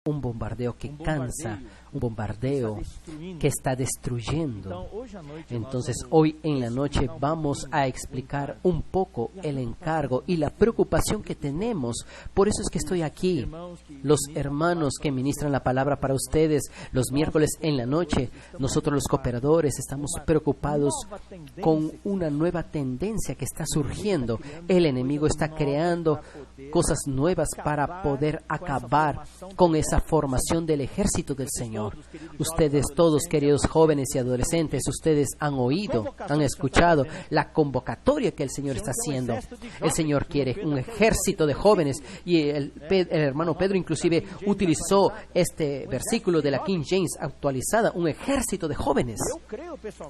un bombardeo que cansa, un bombardeo que está destruyendo. Entonces, hoy en la noche vamos a explicar un poco el encargo y la preocupación que tenemos. Por eso es que estoy aquí. Los hermanos que ministran la palabra para ustedes los miércoles en la noche, nosotros los cooperadores estamos preocupados con una nueva tendencia que está surgiendo. El enemigo está creando cosas nuevas para poder acabar con esa formación del ejército del Señor. Ustedes todos, queridos jóvenes y adolescentes, ustedes han oído, han escuchado la convocatoria que el Señor está haciendo. El Señor quiere un ejército de jóvenes y el hermano Pedro inclusive utilizó este versículo de la King James actualizada, un ejército de jóvenes.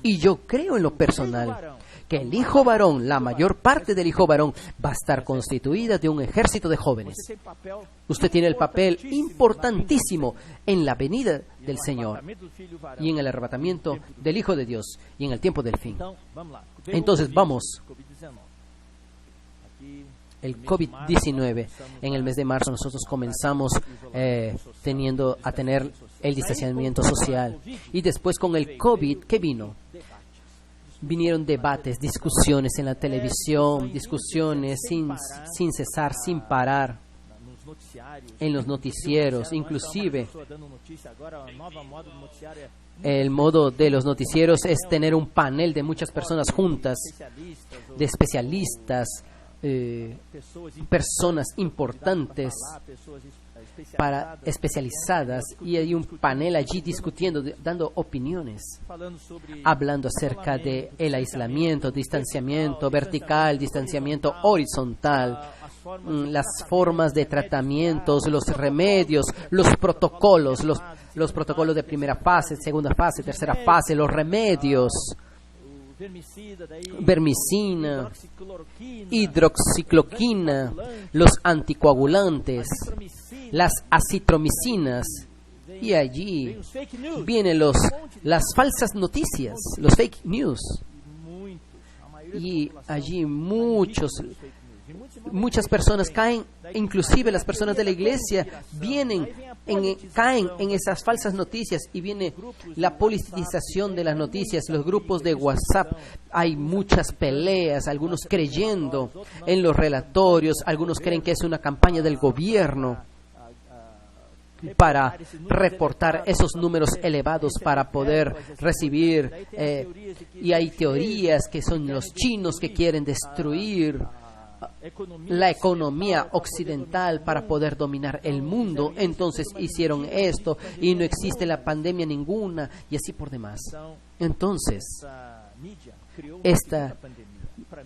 Y yo creo en lo personal que el hijo varón, la mayor parte del hijo varón, va a estar constituida de un ejército de jóvenes. Usted tiene el papel importantísimo en la venida del Señor y en el arrebatamiento del Hijo de Dios y en el tiempo del fin. Entonces vamos. El COVID-19, en el mes de marzo nosotros comenzamos a tener el distanciamiento social. Y después con el COVID, ¿qué vino? Vinieron debates, discusiones en la televisión, discusiones sin cesar, sin parar, en los noticieros, inclusive. El modo de los noticieros es tener un panel de muchas personas juntas, de especialistas, personas importantes, especializadas, y hay un panel allí discutiendo, dando opiniones, hablando acerca de el aislamiento, distanciamiento vertical, distanciamiento horizontal, las formas de tratamientos, los remedios, los protocolos de primera fase, segunda fase, tercera fase, los remedios, vermicina, hidroxicloroquina, los anticoagulantes, las acitromicinas, y allí vienen las falsas noticias, los fake news, y allí muchas personas caen, inclusive las personas de la iglesia caen en esas falsas noticias, y viene la politización de las noticias, los grupos de WhatsApp. Hay muchas peleas, algunos creyendo en los relatorios, algunos creen que es una campaña del gobierno para reportar esos números elevados para poder recibir, y hay teorías que son los chinos que quieren destruir la economía occidental para poder dominar el mundo. Entonces hicieron esto y no existe la pandemia ninguna, y así por demás. Entonces, esta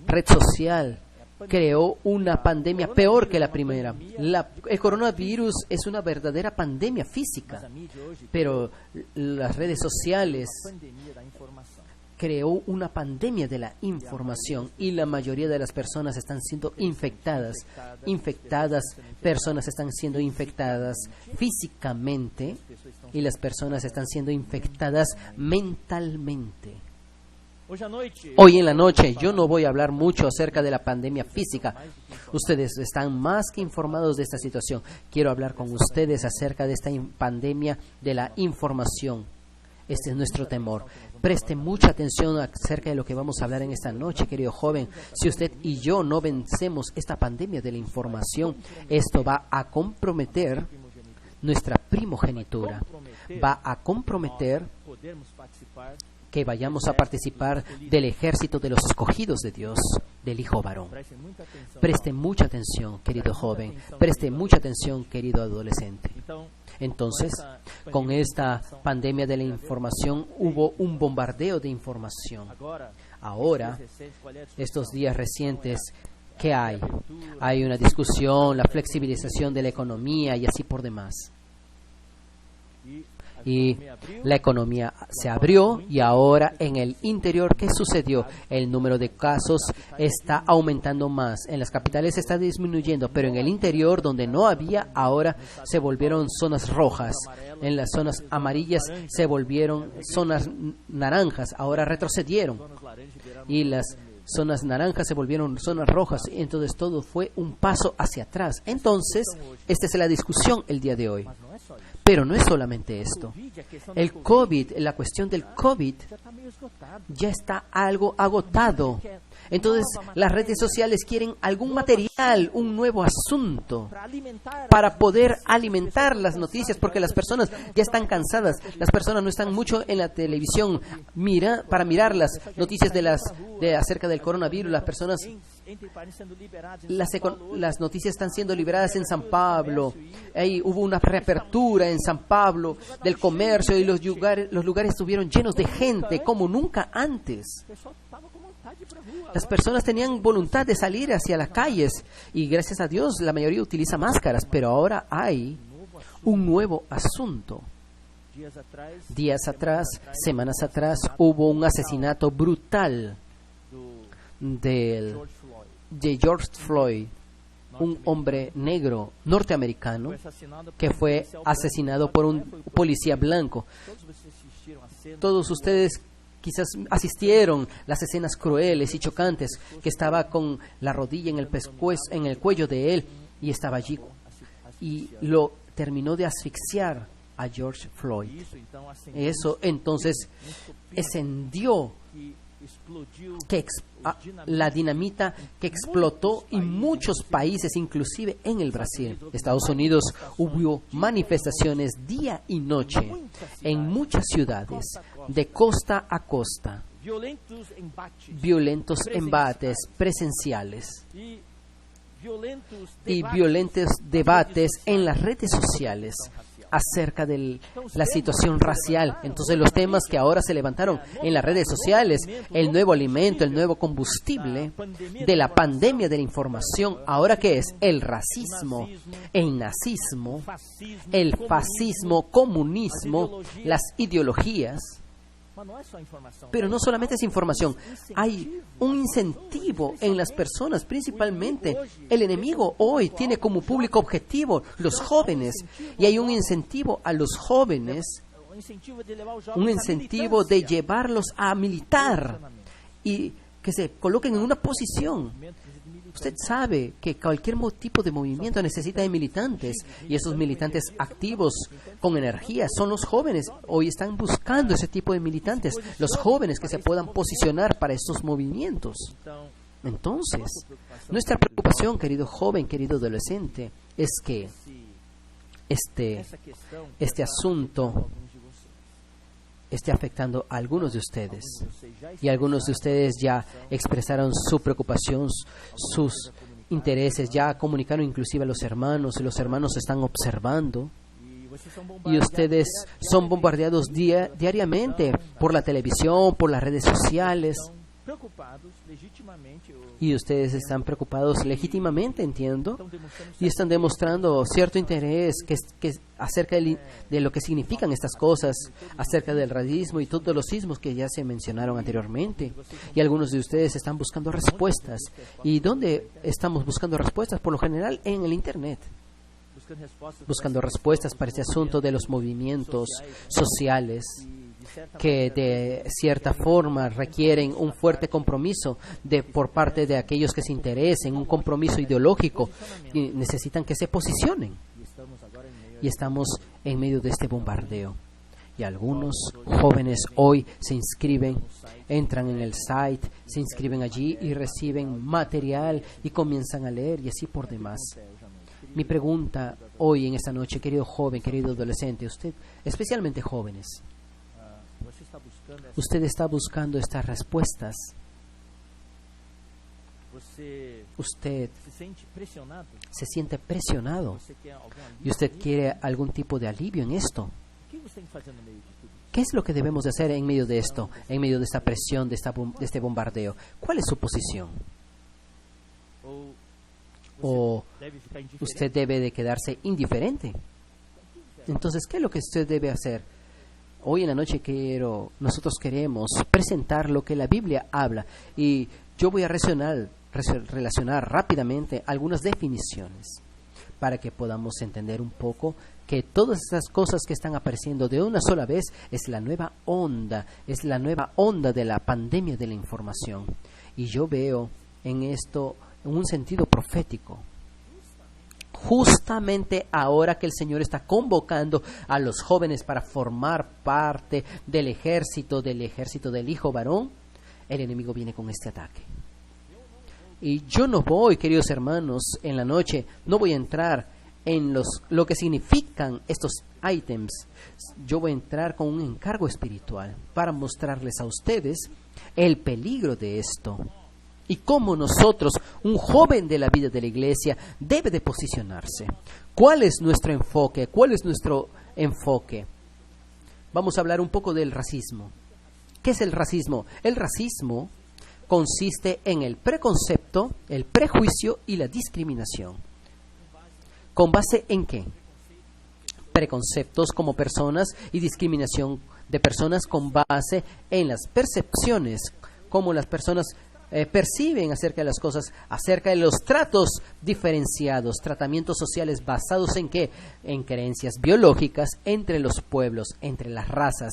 red social creó una pandemia peor que la primera. El coronavirus es una verdadera pandemia física, pero las redes sociales creó una pandemia de la información, y la mayoría de las personas están siendo infectadas, personas están siendo infectadas físicamente, y las personas están siendo infectadas mentalmente. Hoy en la noche yo no voy a hablar mucho acerca de la pandemia física. Ustedes están más que informados de esta situación. Quiero hablar con ustedes acerca de esta pandemia de la información. Este es nuestro temor. Preste mucha atención acerca de lo que vamos a hablar en esta noche, querido joven. Si usted y yo no vencemos esta pandemia de la información, esto va a comprometer nuestra primogenitura. Va a comprometer que vayamos a participar del ejército de los escogidos de Dios, del Hijo varón. Preste mucha atención, querido joven. Preste mucha atención, querido adolescente. Entonces, con esta pandemia de la información hubo un bombardeo de información. Ahora, estos días recientes, ¿qué hay? Hay una discusión, la flexibilización de la economía y así por demás. Y la economía se abrió, y ahora en el interior, ¿qué sucedió? El número de casos está aumentando más. En las capitales está disminuyendo, pero en el interior, donde no había, ahora se volvieron zonas rojas. En las zonas amarillas se volvieron zonas naranjas, ahora retrocedieron. Y las zonas naranjas se volvieron zonas rojas, y entonces todo fue un paso hacia atrás. Entonces, esta es la discusión el día de hoy. Pero no es solamente esto. El COVID, la cuestión del COVID ya está algo agotado. Entonces las redes sociales quieren algún material, un nuevo asunto para poder alimentar las noticias, porque las personas ya están cansadas. Las personas no están mucho en la televisión para mirar las noticias acerca del coronavirus. Las personas, las noticias están siendo liberadas en San Pablo. Ahí hubo una reapertura en San Pablo del comercio y los lugares estuvieron llenos de gente como nunca antes. Las personas tenían voluntad de salir hacia las calles y gracias a Dios la mayoría utiliza máscaras, pero ahora hay un nuevo asunto. Días atrás, semanas atrás, hubo un asesinato brutal de George Floyd, un hombre negro norteamericano que fue asesinado por un policía blanco. Todos ustedes quizás asistieron las escenas crueles y chocantes, que estaba con la rodilla en el cuello de él y estaba allí y lo terminó de asfixiar a George Floyd. Eso entonces encendió la dinamita que explotó en muchos países, inclusive en el Brasil. Estados Unidos hubo manifestaciones día y noche en muchas ciudades, de costa a costa, violentos embates presenciales y violentos debates en las redes sociales acerca de la situación racial. Entonces los temas que ahora se levantaron en las redes sociales, el nuevo alimento, el nuevo combustible de la pandemia de la información, ahora que es el racismo, el nazismo, el fascismo, comunismo, las ideologías. Pero no solamente es información, hay un incentivo en las personas, principalmente el enemigo hoy tiene como público objetivo los jóvenes, y hay un incentivo a los jóvenes, un incentivo de llevarlos a militar y que se coloquen en una posición. Usted sabe que cualquier tipo de movimiento necesita de militantes, y esos militantes activos con energía son los jóvenes. Hoy están buscando ese tipo de militantes, los jóvenes que se puedan posicionar para estos movimientos. Entonces, nuestra preocupación, querido joven, querido adolescente, es que este asunto esté afectando a algunos de ustedes, y algunos de ustedes ya expresaron su preocupación, sus intereses, ya comunicaron inclusive a los hermanos, y los hermanos están observando, y ustedes son bombardeados diariamente por la televisión, por las redes sociales, y ustedes están preocupados legítimamente, entiendo, y están demostrando cierto interés acerca de lo que significan estas cosas, acerca del racismo y todos los sismos que ya se mencionaron anteriormente. Y algunos de ustedes están buscando respuestas. ¿Y dónde estamos buscando respuestas? Por lo general en el Internet. Buscando respuestas para este asunto de los movimientos sociales que de cierta forma requieren un fuerte compromiso por parte de aquellos que se interesen, un compromiso ideológico, y necesitan que se posicionen. Y estamos en medio de este bombardeo. Y algunos jóvenes hoy se inscriben, entran en el site, se inscriben allí y reciben material y comienzan a leer y así por demás. Mi pregunta hoy en esta noche, querido joven, querido adolescente, usted, especialmente jóvenes, usted está buscando estas respuestas. Usted se siente presionado y usted quiere algún tipo de alivio en esto. ¿Qué es lo que debemos de hacer en medio de esto, en medio de esta presión, de este bombardeo? ¿Cuál es su posición? ¿O usted debe de quedarse indiferente? Entonces, ¿qué es lo que usted debe hacer? Hoy en la noche nosotros queremos presentar lo que la Biblia habla, y yo voy a relacionar rápidamente algunas definiciones para que podamos entender un poco que todas estas cosas que están apareciendo de una sola vez es la nueva onda de la pandemia de la información. Y yo veo en esto un sentido profético. justamente ahora que el Señor está convocando a los jóvenes para formar parte del ejército del Hijo varón, el enemigo viene con este ataque. Y yo no voy, queridos hermanos, en la noche, no voy a entrar en lo que significan estos ítems. Yo voy a entrar con un encargo espiritual para mostrarles a ustedes el peligro de esto y cómo nosotros, un joven de la vida de la iglesia, debe de posicionarse. ¿Cuál es nuestro enfoque? ¿Cuál es nuestro enfoque? Vamos a hablar un poco del racismo. ¿Qué es el racismo? El racismo consiste en el preconcepto, el prejuicio y la discriminación. ¿Con base en qué? Preconceptos como personas y discriminación de personas con base en las percepciones, como las personas perciben acerca de las cosas, acerca de los tratos diferenciados, tratamientos sociales basados en qué, en creencias biológicas entre los pueblos, entre las razas,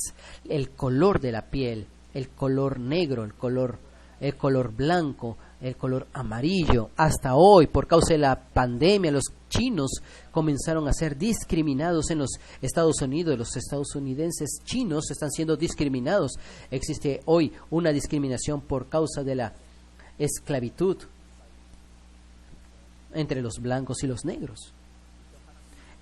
el color de la piel, el color negro, el color blanco, el color amarillo. Hasta hoy, por causa de la pandemia, los chinos comenzaron a ser discriminados en los Estados Unidos. Los estadounidenses chinos están siendo discriminados. Existe hoy una discriminación por causa de la esclavitud entre los blancos y los negros.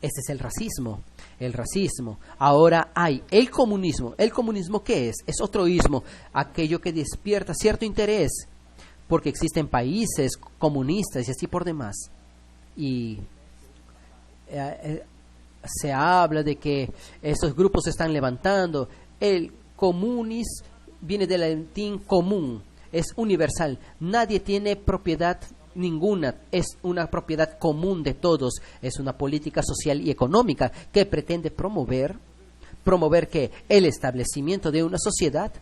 Este es el racismo. El racismo. Ahora hay el comunismo. ¿El comunismo qué es? Es otro ismo, aquello que despierta cierto interés, porque existen países comunistas y así por demás. Y se habla de que estos grupos se están levantando. El comunis viene del latín común, es universal. Nadie tiene propiedad ninguna, es una propiedad común de todos. Es una política social y económica que pretende promover que el establecimiento de una sociedad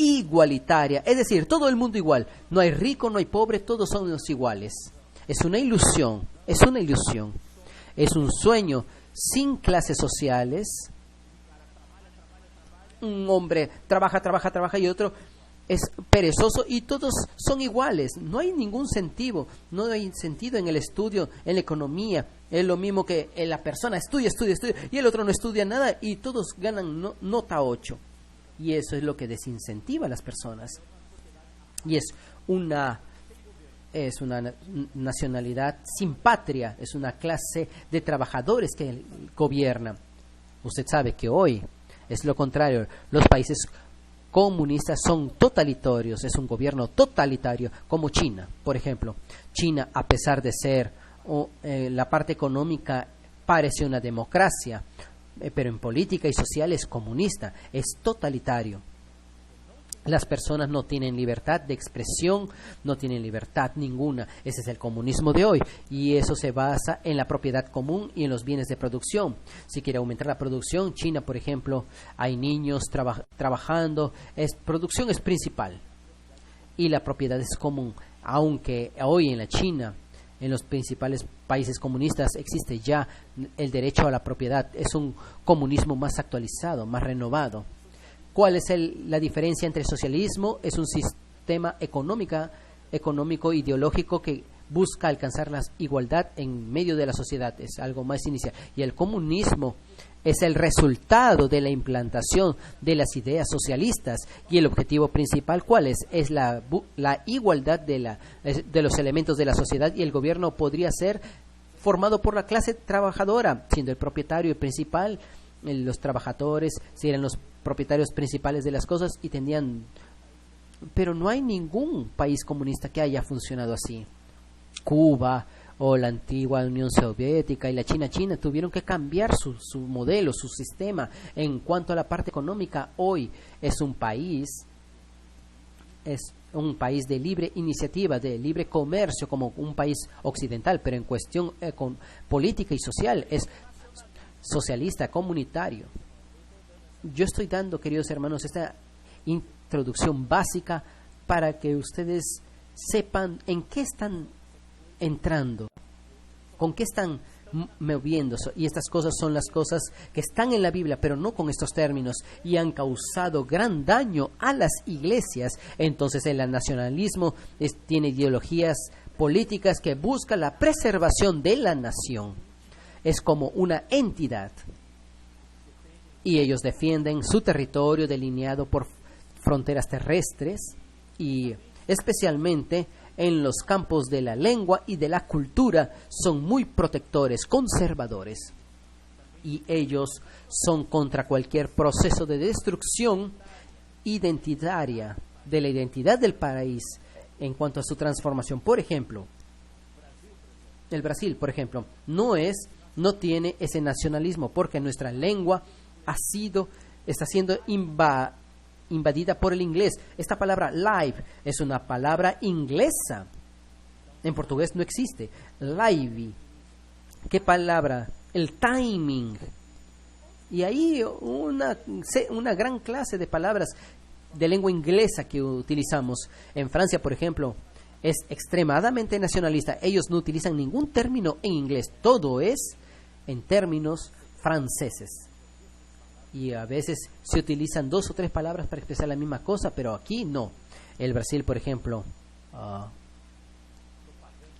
igualitaria, es decir, todo el mundo igual, no hay rico, no hay pobre, todos somos iguales. Es una ilusión, es un sueño sin clases sociales. Un hombre trabaja y otro es perezoso y todos son iguales. No hay ningún sentido, no hay sentido en el estudio, en la economía. Es lo mismo que la persona estudia y el otro no estudia nada y todos ganan nota 8. Y eso es lo que desincentiva a las personas. Y es una nacionalidad sin patria, es una clase de trabajadores que gobierna. Usted sabe que hoy es lo contrario. Los países comunistas son totalitarios, es un gobierno totalitario, como China, por ejemplo. China, a pesar de ser la parte económica, parece una democracia, pero en política y social es comunista, es totalitario. Las personas no tienen libertad de expresión, no tienen libertad ninguna. Ese es el comunismo de hoy y eso se basa en la propiedad común y en los bienes de producción. Si quiere aumentar la producción, China, por ejemplo, hay niños trabajando, producción es principal y la propiedad es común. Aunque hoy en la China, en los principales países comunistas, existe ya el derecho a la propiedad. Es un comunismo más actualizado, más renovado. ¿Cuál es la diferencia entre socialismo? Es un sistema económico, ideológico que busca alcanzar la igualdad en medio de la sociedad. Es algo más inicial. Y el comunismo es el resultado de la implantación de las ideas socialistas. Y el objetivo principal, ¿cuál es? Es la igualdad de los elementos de la sociedad, y el gobierno podría ser formado por la clase trabajadora, siendo el propietario principal. Los trabajadores serían los propietarios principales de las cosas y tendrían... Pero no hay ningún país comunista que haya funcionado así. Cuba o la antigua Unión Soviética y la China tuvieron que cambiar su modelo, su sistema. En cuanto a la parte económica, hoy es un país de libre iniciativa, de libre comercio, como un país occidental, pero en cuestión política y social es socialista, comunitario. Yo estoy dando, queridos hermanos, esta introducción básica para que ustedes sepan en qué están entrando, con qué están moviéndose. Y estas cosas son las cosas que están en la Biblia, pero no con estos términos, y han causado gran daño a las iglesias. Entonces el nacionalismo tiene ideologías políticas que buscan la preservación de la nación. es como una entidad. Y ellos defienden su territorio delineado por fronteras terrestres y especialmente en los campos de la lengua y de la cultura son muy protectores, conservadores. Y ellos son contra cualquier proceso de destrucción identitaria de la identidad del país en cuanto a su transformación. Por ejemplo, el Brasil, por ejemplo, no tiene ese nacionalismo porque nuestra lengua está siendo invadida por el inglés. Esta palabra live es una palabra inglesa. En portugués no existe. Live. ¿Qué palabra? El timing. Y ahí una gran clase de palabras de lengua inglesa que utilizamos. En Francia, por ejemplo, es extremadamente nacionalista. Ellos no utilizan ningún término en inglés. Todo es en términos franceses. Y a veces se utilizan 2 o 3 palabras para expresar la misma cosa, pero aquí no. El Brasil, por ejemplo,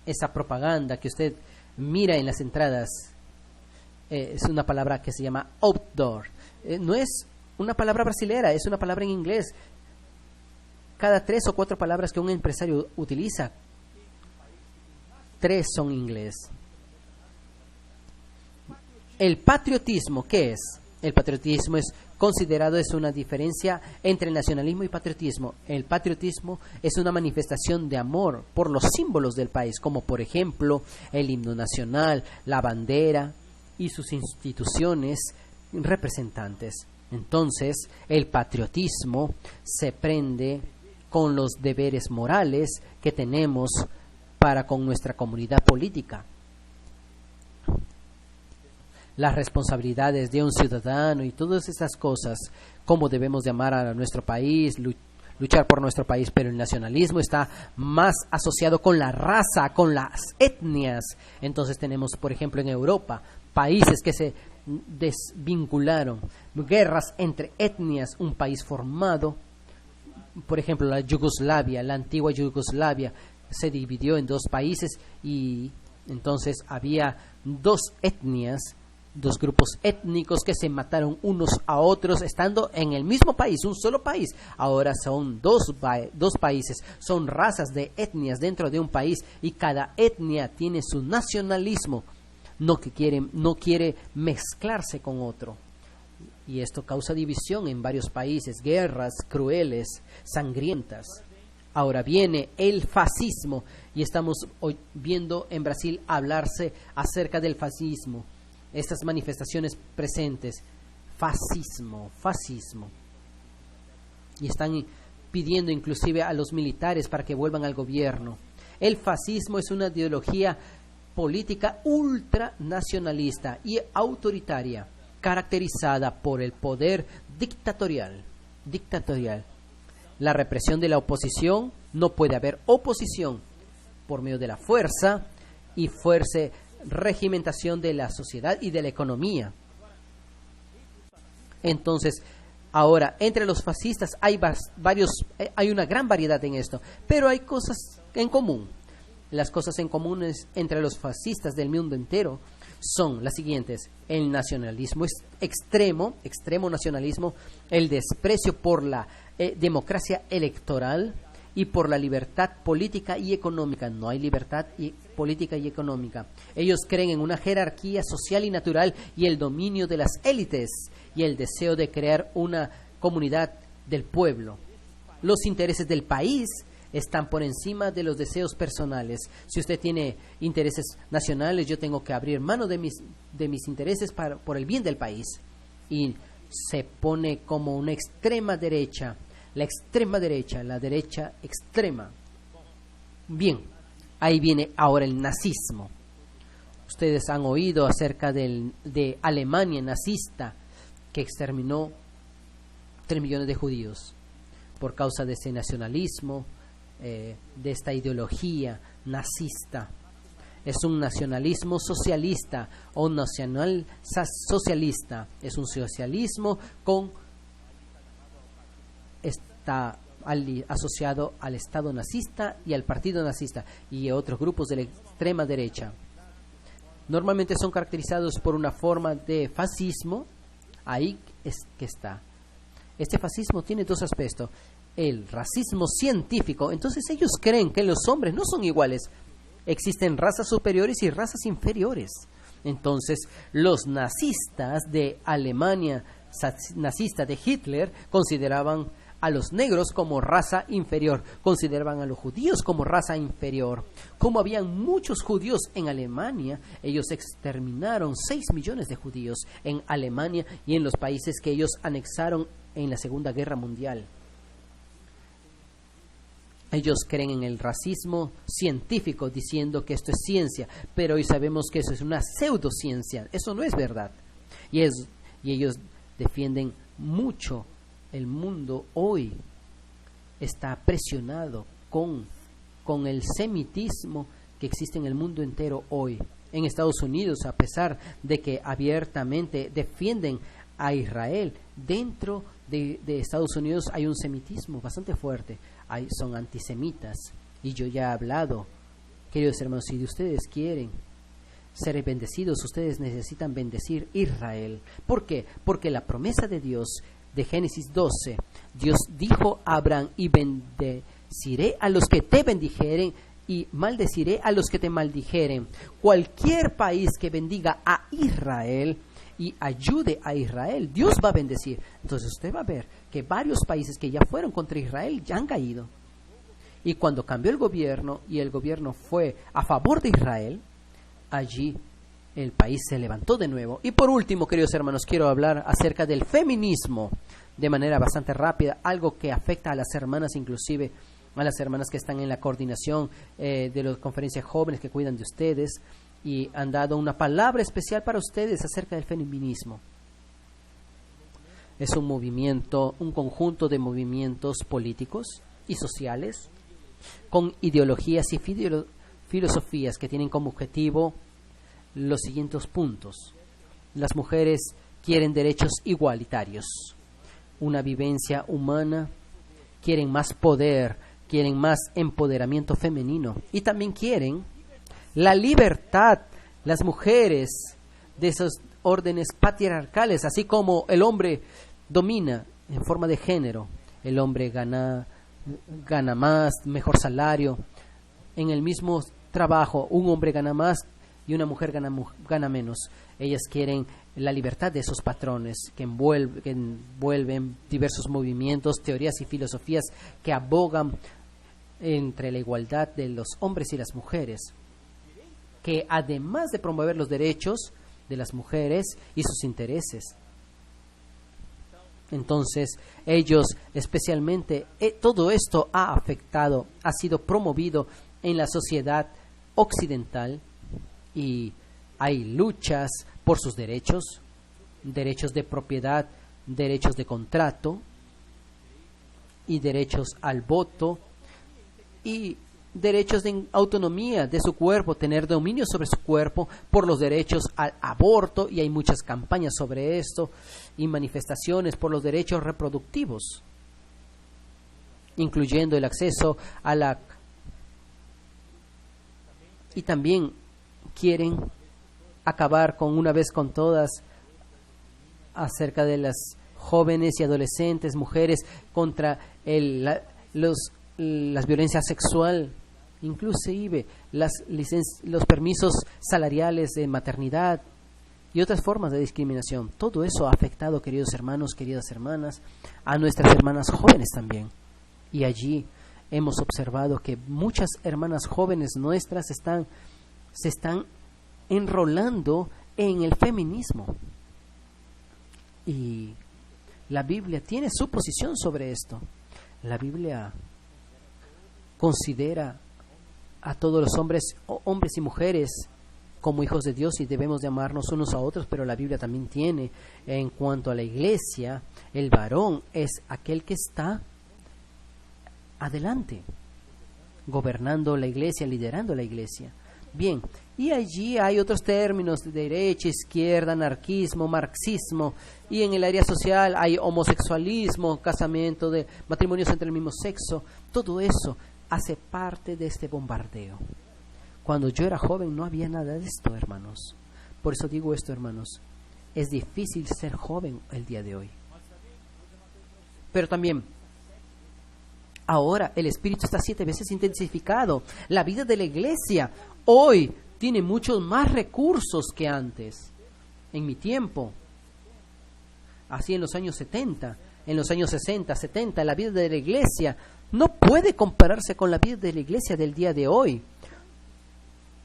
esa propaganda que usted mira en las entradas, es una palabra que se llama outdoor. No es una palabra brasilera, es una palabra en inglés. Cada 3 o 4 palabras que un empresario utiliza, 3 son inglés. El patriotismo, ¿qué es? El patriotismo es una diferencia entre el nacionalismo y patriotismo. El patriotismo es una manifestación de amor por los símbolos del país, como por ejemplo el himno nacional, la bandera y sus instituciones representantes. Entonces, el patriotismo se prende con los deberes morales que tenemos para con nuestra comunidad política. Las responsabilidades de un ciudadano y todas esas cosas, cómo debemos de amar a nuestro país, luchar por nuestro país, pero el nacionalismo está más asociado con la raza, con las etnias. Entonces tenemos, por ejemplo, en Europa, países que se desvincularon, guerras entre etnias, un país formado, por ejemplo, la Yugoslavia, la antigua Yugoslavia, se dividió en 2 países y entonces había 2 etnias, 2 grupos étnicos que se mataron unos a otros estando en el mismo país, un solo país. Ahora son dos países, son razas de etnias dentro de un país y cada etnia tiene su nacionalismo, no quiere mezclarse con otro. Y esto causa división en varios países, guerras crueles, sangrientas. Ahora viene el fascismo y estamos hoy viendo en Brasil hablarse acerca del fascismo. Estas manifestaciones presentes, fascismo. Y están pidiendo inclusive a los militares para que vuelvan al gobierno. El fascismo es una ideología política ultranacionalista y autoritaria, caracterizada por el poder dictatorial. La represión de la oposición, no puede haber oposición por medio de la fuerza y regimentación de la sociedad y de la economía. Entonces, ahora, entre los fascistas hay una gran variedad en esto, pero hay cosas en común. Las cosas en común entre los fascistas del mundo entero son las siguientes: el nacionalismo es extremo nacionalismo, el desprecio por la democracia electoral y por la libertad política y económica. No hay libertad política y económica. Ellos creen en una jerarquía social y natural y el dominio de las élites y el deseo de crear una comunidad del pueblo. Los intereses del país están por encima de los deseos personales. Si usted tiene intereses nacionales, yo tengo que abrir mano de mis intereses por el bien del país. Y se pone como una extrema derecha, la derecha extrema. Bien, ahí viene ahora el nazismo. Ustedes han oído acerca de Alemania nazista, que exterminó 3 millones de judíos por causa de ese nacionalismo, de esta ideología nazista. Es un nacionalismo socialista o un nacional socialista. Es un socialismo está asociado al Estado nazista y al partido nazista y a otros grupos de la extrema derecha. normalmente son caracterizados por una forma de fascismo. Ahí es que está. Este fascismo tiene dos aspectos. El racismo científico. Entonces ellos creen que los hombres no son iguales. Existen razas superiores y razas inferiores. Entonces los nazistas de Alemania, nazistas de Hitler, consideraban a los negros como raza inferior, consideraban a los judíos como raza inferior. Como habían muchos judíos en Alemania, ellos exterminaron 6 millones de judíos en Alemania y en los países que ellos anexaron en la Segunda Guerra Mundial. Ellos creen en el racismo científico, diciendo que esto es ciencia, pero hoy sabemos que eso es una pseudociencia, eso no es verdad. Y ellos defienden mucho. El mundo hoy está presionado con el semitismo que existe en el mundo entero hoy. En Estados Unidos, a pesar de que abiertamente defienden a Israel, dentro de Estados Unidos hay un semitismo bastante fuerte. Son antisemitas. Y yo ya he hablado, queridos hermanos, si ustedes quieren ser bendecidos, ustedes necesitan bendecir Israel. ¿Por qué? Porque la promesa de Dios de Génesis 12, Dios dijo a Abraham: y bendeciré a los que te bendijeren y maldeciré a los que te maldijeren. Cualquier país que bendiga a Israel y ayude a Israel, Dios va a bendecir. Entonces usted va a ver que varios países que ya fueron contra Israel ya han caído. Y cuando cambió el gobierno y el gobierno fue a favor de Israel, allí el país se levantó de nuevo. Y por último, queridos hermanos, quiero hablar acerca del feminismo de manera bastante rápida, algo que afecta a las hermanas, inclusive a las hermanas que están en la coordinación de las conferencias jóvenes que cuidan de ustedes, y han dado una palabra especial para ustedes acerca del feminismo. Es un movimiento, un conjunto de movimientos políticos y sociales con ideologías y filosofías que tienen como objetivo los siguientes puntos. Las mujeres quieren derechos igualitarios, una vivencia humana, quieren más poder, quieren más empoderamiento femenino y también quieren la libertad. Las mujeres de esos órdenes patriarcales, así como el hombre domina en forma de género, el hombre gana más, mejor salario. En el mismo trabajo, un hombre gana más y una mujer gana menos. Ellas quieren la libertad de esos patrones que envuelven diversos movimientos, teorías y filosofías que abogan entre la igualdad de los hombres y las mujeres, que además de promover los derechos de las mujeres y sus intereses. Entonces, ellos especialmente, todo esto ha afectado, ha sido promovido en la sociedad occidental, y hay luchas por sus derechos, derechos de propiedad, derechos de contrato y derechos al voto y derechos de autonomía de su cuerpo, tener dominio sobre su cuerpo, por los derechos al aborto, y hay muchas campañas sobre esto y manifestaciones por los derechos reproductivos, incluyendo el acceso a la... Y también quieren acabar con una vez con todas acerca de las jóvenes y adolescentes, mujeres, contra la violencia sexual, inclusive los permisos salariales de maternidad y otras formas de discriminación. Todo eso ha afectado, queridos hermanos, queridas hermanas, a nuestras hermanas jóvenes también. Y allí hemos observado que muchas hermanas jóvenes nuestras se están enrolando en el feminismo. Y la Biblia tiene su posición sobre esto. La Biblia considera a todos los hombres y mujeres como hijos de Dios y debemos de amarnos unos a otros, pero la Biblia también tiene, en cuanto a la iglesia, el varón es aquel que está adelante, gobernando la iglesia, liderando la iglesia. Bien, y allí hay otros términos de derecha, izquierda, anarquismo, marxismo, y en el área social hay homosexualismo, casamiento, de matrimonios entre el mismo sexo. Todo eso hace parte de este bombardeo. Cuando yo era joven no había nada de esto, hermanos. Por eso digo esto, hermanos. Es difícil ser joven el día de hoy. Pero también, ahora el Espíritu está 7 veces intensificado. La vida de la iglesia hoy tiene muchos más recursos que antes. En mi tiempo, así en los años 70, en los años 60, 70, la vida de la iglesia no puede compararse con la vida de la iglesia del día de hoy.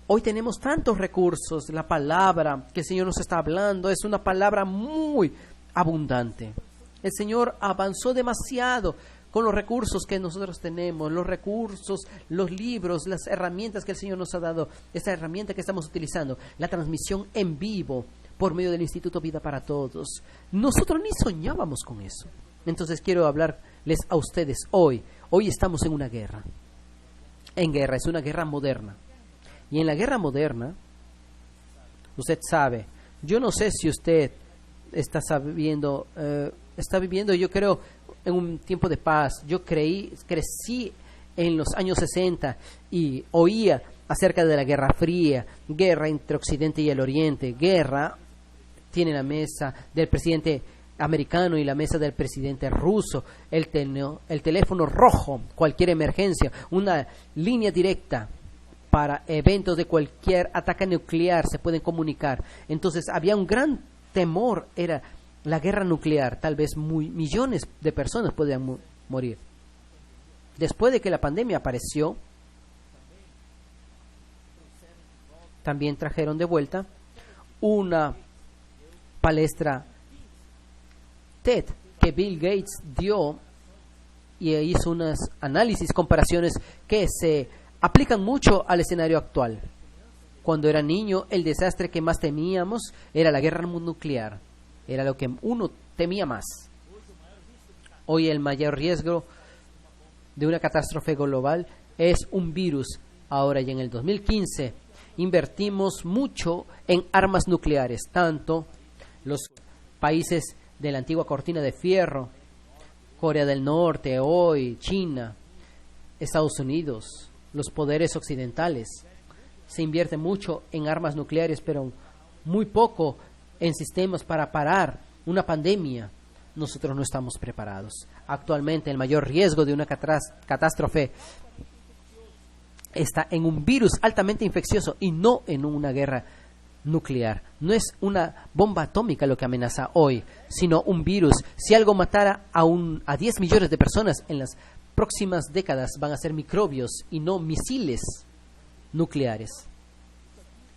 Hoy tenemos tantos recursos. La palabra que el Señor nos está hablando es una palabra muy abundante. El Señor avanzó demasiado con los recursos que nosotros tenemos, los recursos, los libros, las herramientas que el Señor nos ha dado, esta herramienta que estamos utilizando, la transmisión en vivo por medio del Instituto Vida para Todos. Nosotros ni soñábamos con eso. Entonces quiero hablarles a ustedes hoy. Hoy estamos en una guerra. En guerra, es una guerra moderna. Y en la guerra moderna, usted sabe, yo no sé si usted está viviendo, yo creo, en un tiempo de paz. Yo crecí en los años 60 y oía acerca de la Guerra Fría, guerra entre Occidente y el Oriente, guerra, tiene la mesa del presidente americano y la mesa del presidente ruso, el teléfono rojo, cualquier emergencia, una línea directa para eventos de cualquier ataque nuclear, se pueden comunicar. Entonces había un gran temor, era la guerra nuclear. Tal vez millones de personas podían morir. Después de que la pandemia apareció, también trajeron de vuelta una palestra TED que Bill Gates dio y hizo unos análisis, comparaciones que se aplican mucho al escenario actual. Cuando era niño, el desastre que más temíamos era la guerra nuclear. Era lo que uno temía más. Hoy el mayor riesgo de una catástrofe global es un virus. Ahora y en el 2015 invertimos mucho en armas nucleares, tanto los países de la antigua cortina de fierro, Corea del Norte, hoy China, Estados Unidos, los poderes occidentales. Se invierte mucho en armas nucleares, pero muy poco en sistemas para parar una pandemia. Nosotros no estamos preparados. Actualmente el mayor riesgo de una catástrofe está en un virus altamente infeccioso y no en una guerra nuclear. No es una bomba atómica lo que amenaza hoy, sino un virus. Si algo matara a 10 millones de personas en las próximas décadas, van a ser microbios y no misiles nucleares.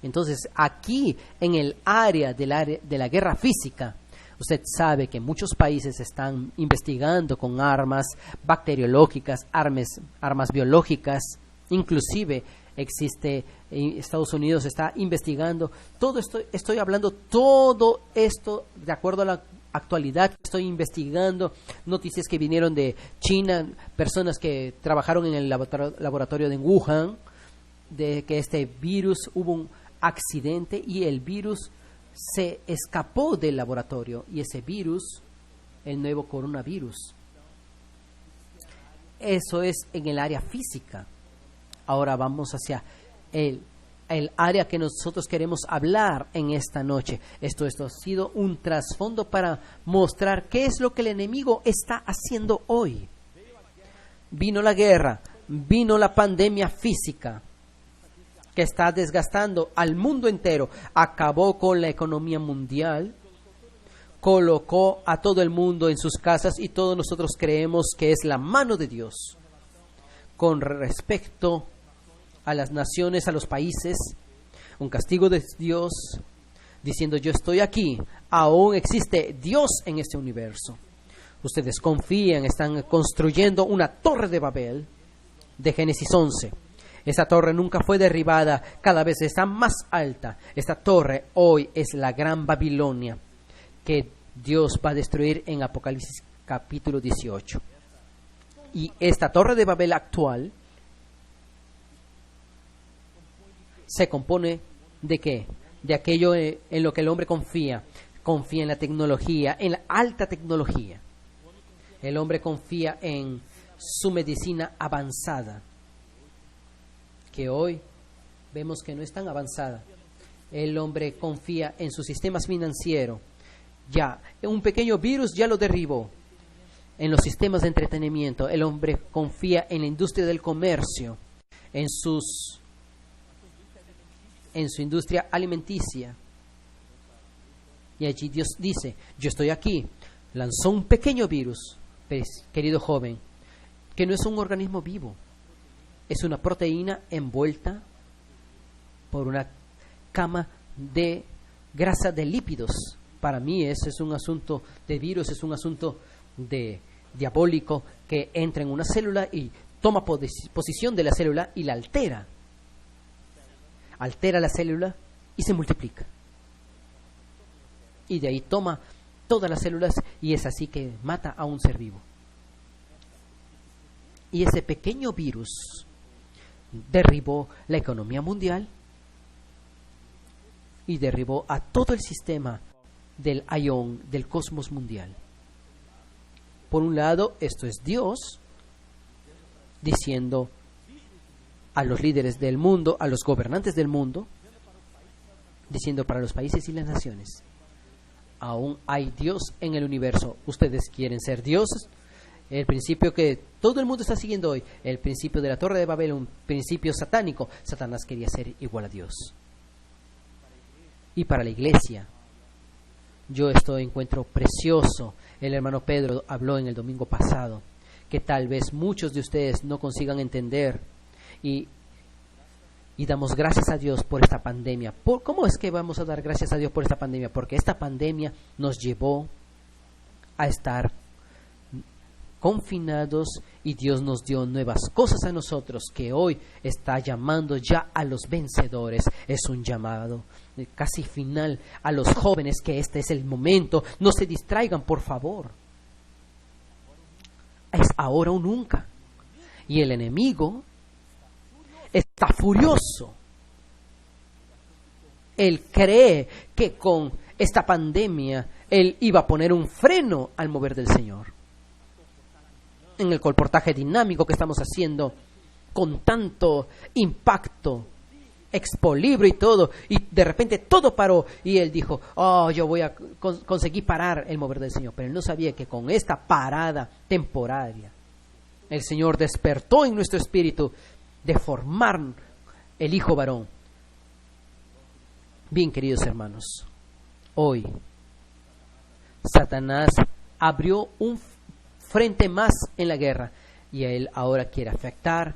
Entonces, aquí en el área de la guerra física, usted sabe que muchos países están investigando con armas bacteriológicas, armas biológicas, inclusive Estados Unidos está investigando. Todo esto, estoy hablando todo esto de acuerdo a la actualidad. Estoy investigando noticias que vinieron de China, personas que trabajaron en el laboratorio de Wuhan, de que este virus hubo un accidente y el virus se escapó del laboratorio, y ese virus, el nuevo coronavirus. Eso es en el área física. Ahora vamos hacia el área que nosotros queremos hablar en esta noche. Esto ha sido un trasfondo para mostrar qué es lo que el enemigo está haciendo hoy. Vino la guerra, vino la pandemia física que está desgastando al mundo entero, acabó con la economía mundial, colocó a todo el mundo en sus casas y todos nosotros creemos que es la mano de Dios con respecto a las naciones, a los países, un castigo de Dios diciendo: yo estoy aquí, aún existe Dios en este universo. Ustedes confían, están construyendo una torre de Babel de Génesis 11. Esa torre nunca fue derribada, cada vez está más alta. Esta torre hoy es la gran Babilonia que Dios va a destruir en Apocalipsis capítulo 18. Y esta torre de Babel actual se compone ¿de qué? De aquello en lo que el hombre confía. Confía en la tecnología, en la alta tecnología. El hombre confía en su medicina avanzada, que hoy vemos que no es tan avanzada. El hombre confía en sus sistemas financieros. Ya, un pequeño virus ya lo derribó. En los sistemas de entretenimiento, el hombre confía en la industria del comercio, en su industria alimenticia. Y allí Dios dice, yo estoy aquí. Lanzó un pequeño virus, querido joven, que no es un organismo vivo. Es una proteína envuelta por una cama de grasa de lípidos. Para mí ese es un asunto de virus, es un asunto de diabólico que entra en una célula y toma posición de la célula y la altera. Altera la célula y se multiplica. Y de ahí toma todas las células y es así que mata a un ser vivo. Y ese pequeño virus derribó la economía mundial y derribó a todo el sistema del aion, del cosmos mundial. Por un lado, esto es Dios diciendo a los líderes del mundo, a los gobernantes del mundo, diciendo para los países y las naciones, aún hay Dios en el universo. ¿Ustedes quieren ser dioses? El principio que todo el mundo está siguiendo hoy, el principio de la Torre de Babel, un principio satánico. Satanás quería ser igual a Dios. Y para la iglesia, yo esto encuentro precioso. El hermano Pedro habló en el domingo pasado, que tal vez muchos de ustedes no consigan entender, y damos gracias a Dios por esta pandemia. ¿Cómo es que vamos a dar gracias a Dios por esta pandemia? Porque esta pandemia nos llevó a estar confinados y Dios nos dio nuevas cosas a nosotros, que hoy está llamando ya a los vencedores. Es un llamado casi final a los jóvenes, que este es el momento. No se distraigan, por favor. Es ahora o nunca. Y el enemigo está furioso. Él cree que con esta pandemia él iba a poner un freno al mover del Señor. En el colportaje dinámico que estamos haciendo con tanto impacto, Expo Libro y todo, y de repente todo paró, y él dijo, yo voy a conseguir parar el mover del Señor. Pero él no sabía que con esta parada temporaria el Señor despertó en nuestro espíritu de formar el hijo varón. Bien, queridos hermanos, hoy Satanás abrió un frente más en la guerra, y él ahora quiere afectar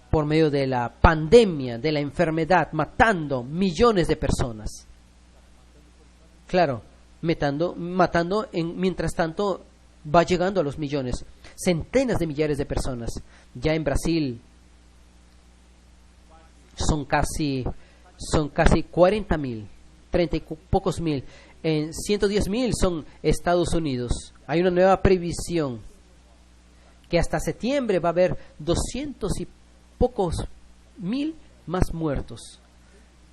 por medio de la pandemia, de la enfermedad, matando millones de personas. Claro, matando mientras tanto va llegando a los millones, centenas de millares de personas. Ya en Brasil son casi 40,000, 30 y pocos mil. En 110,000 son Estados Unidos. Hay una nueva previsión que hasta septiembre va a haber 200 y pocos mil más muertos.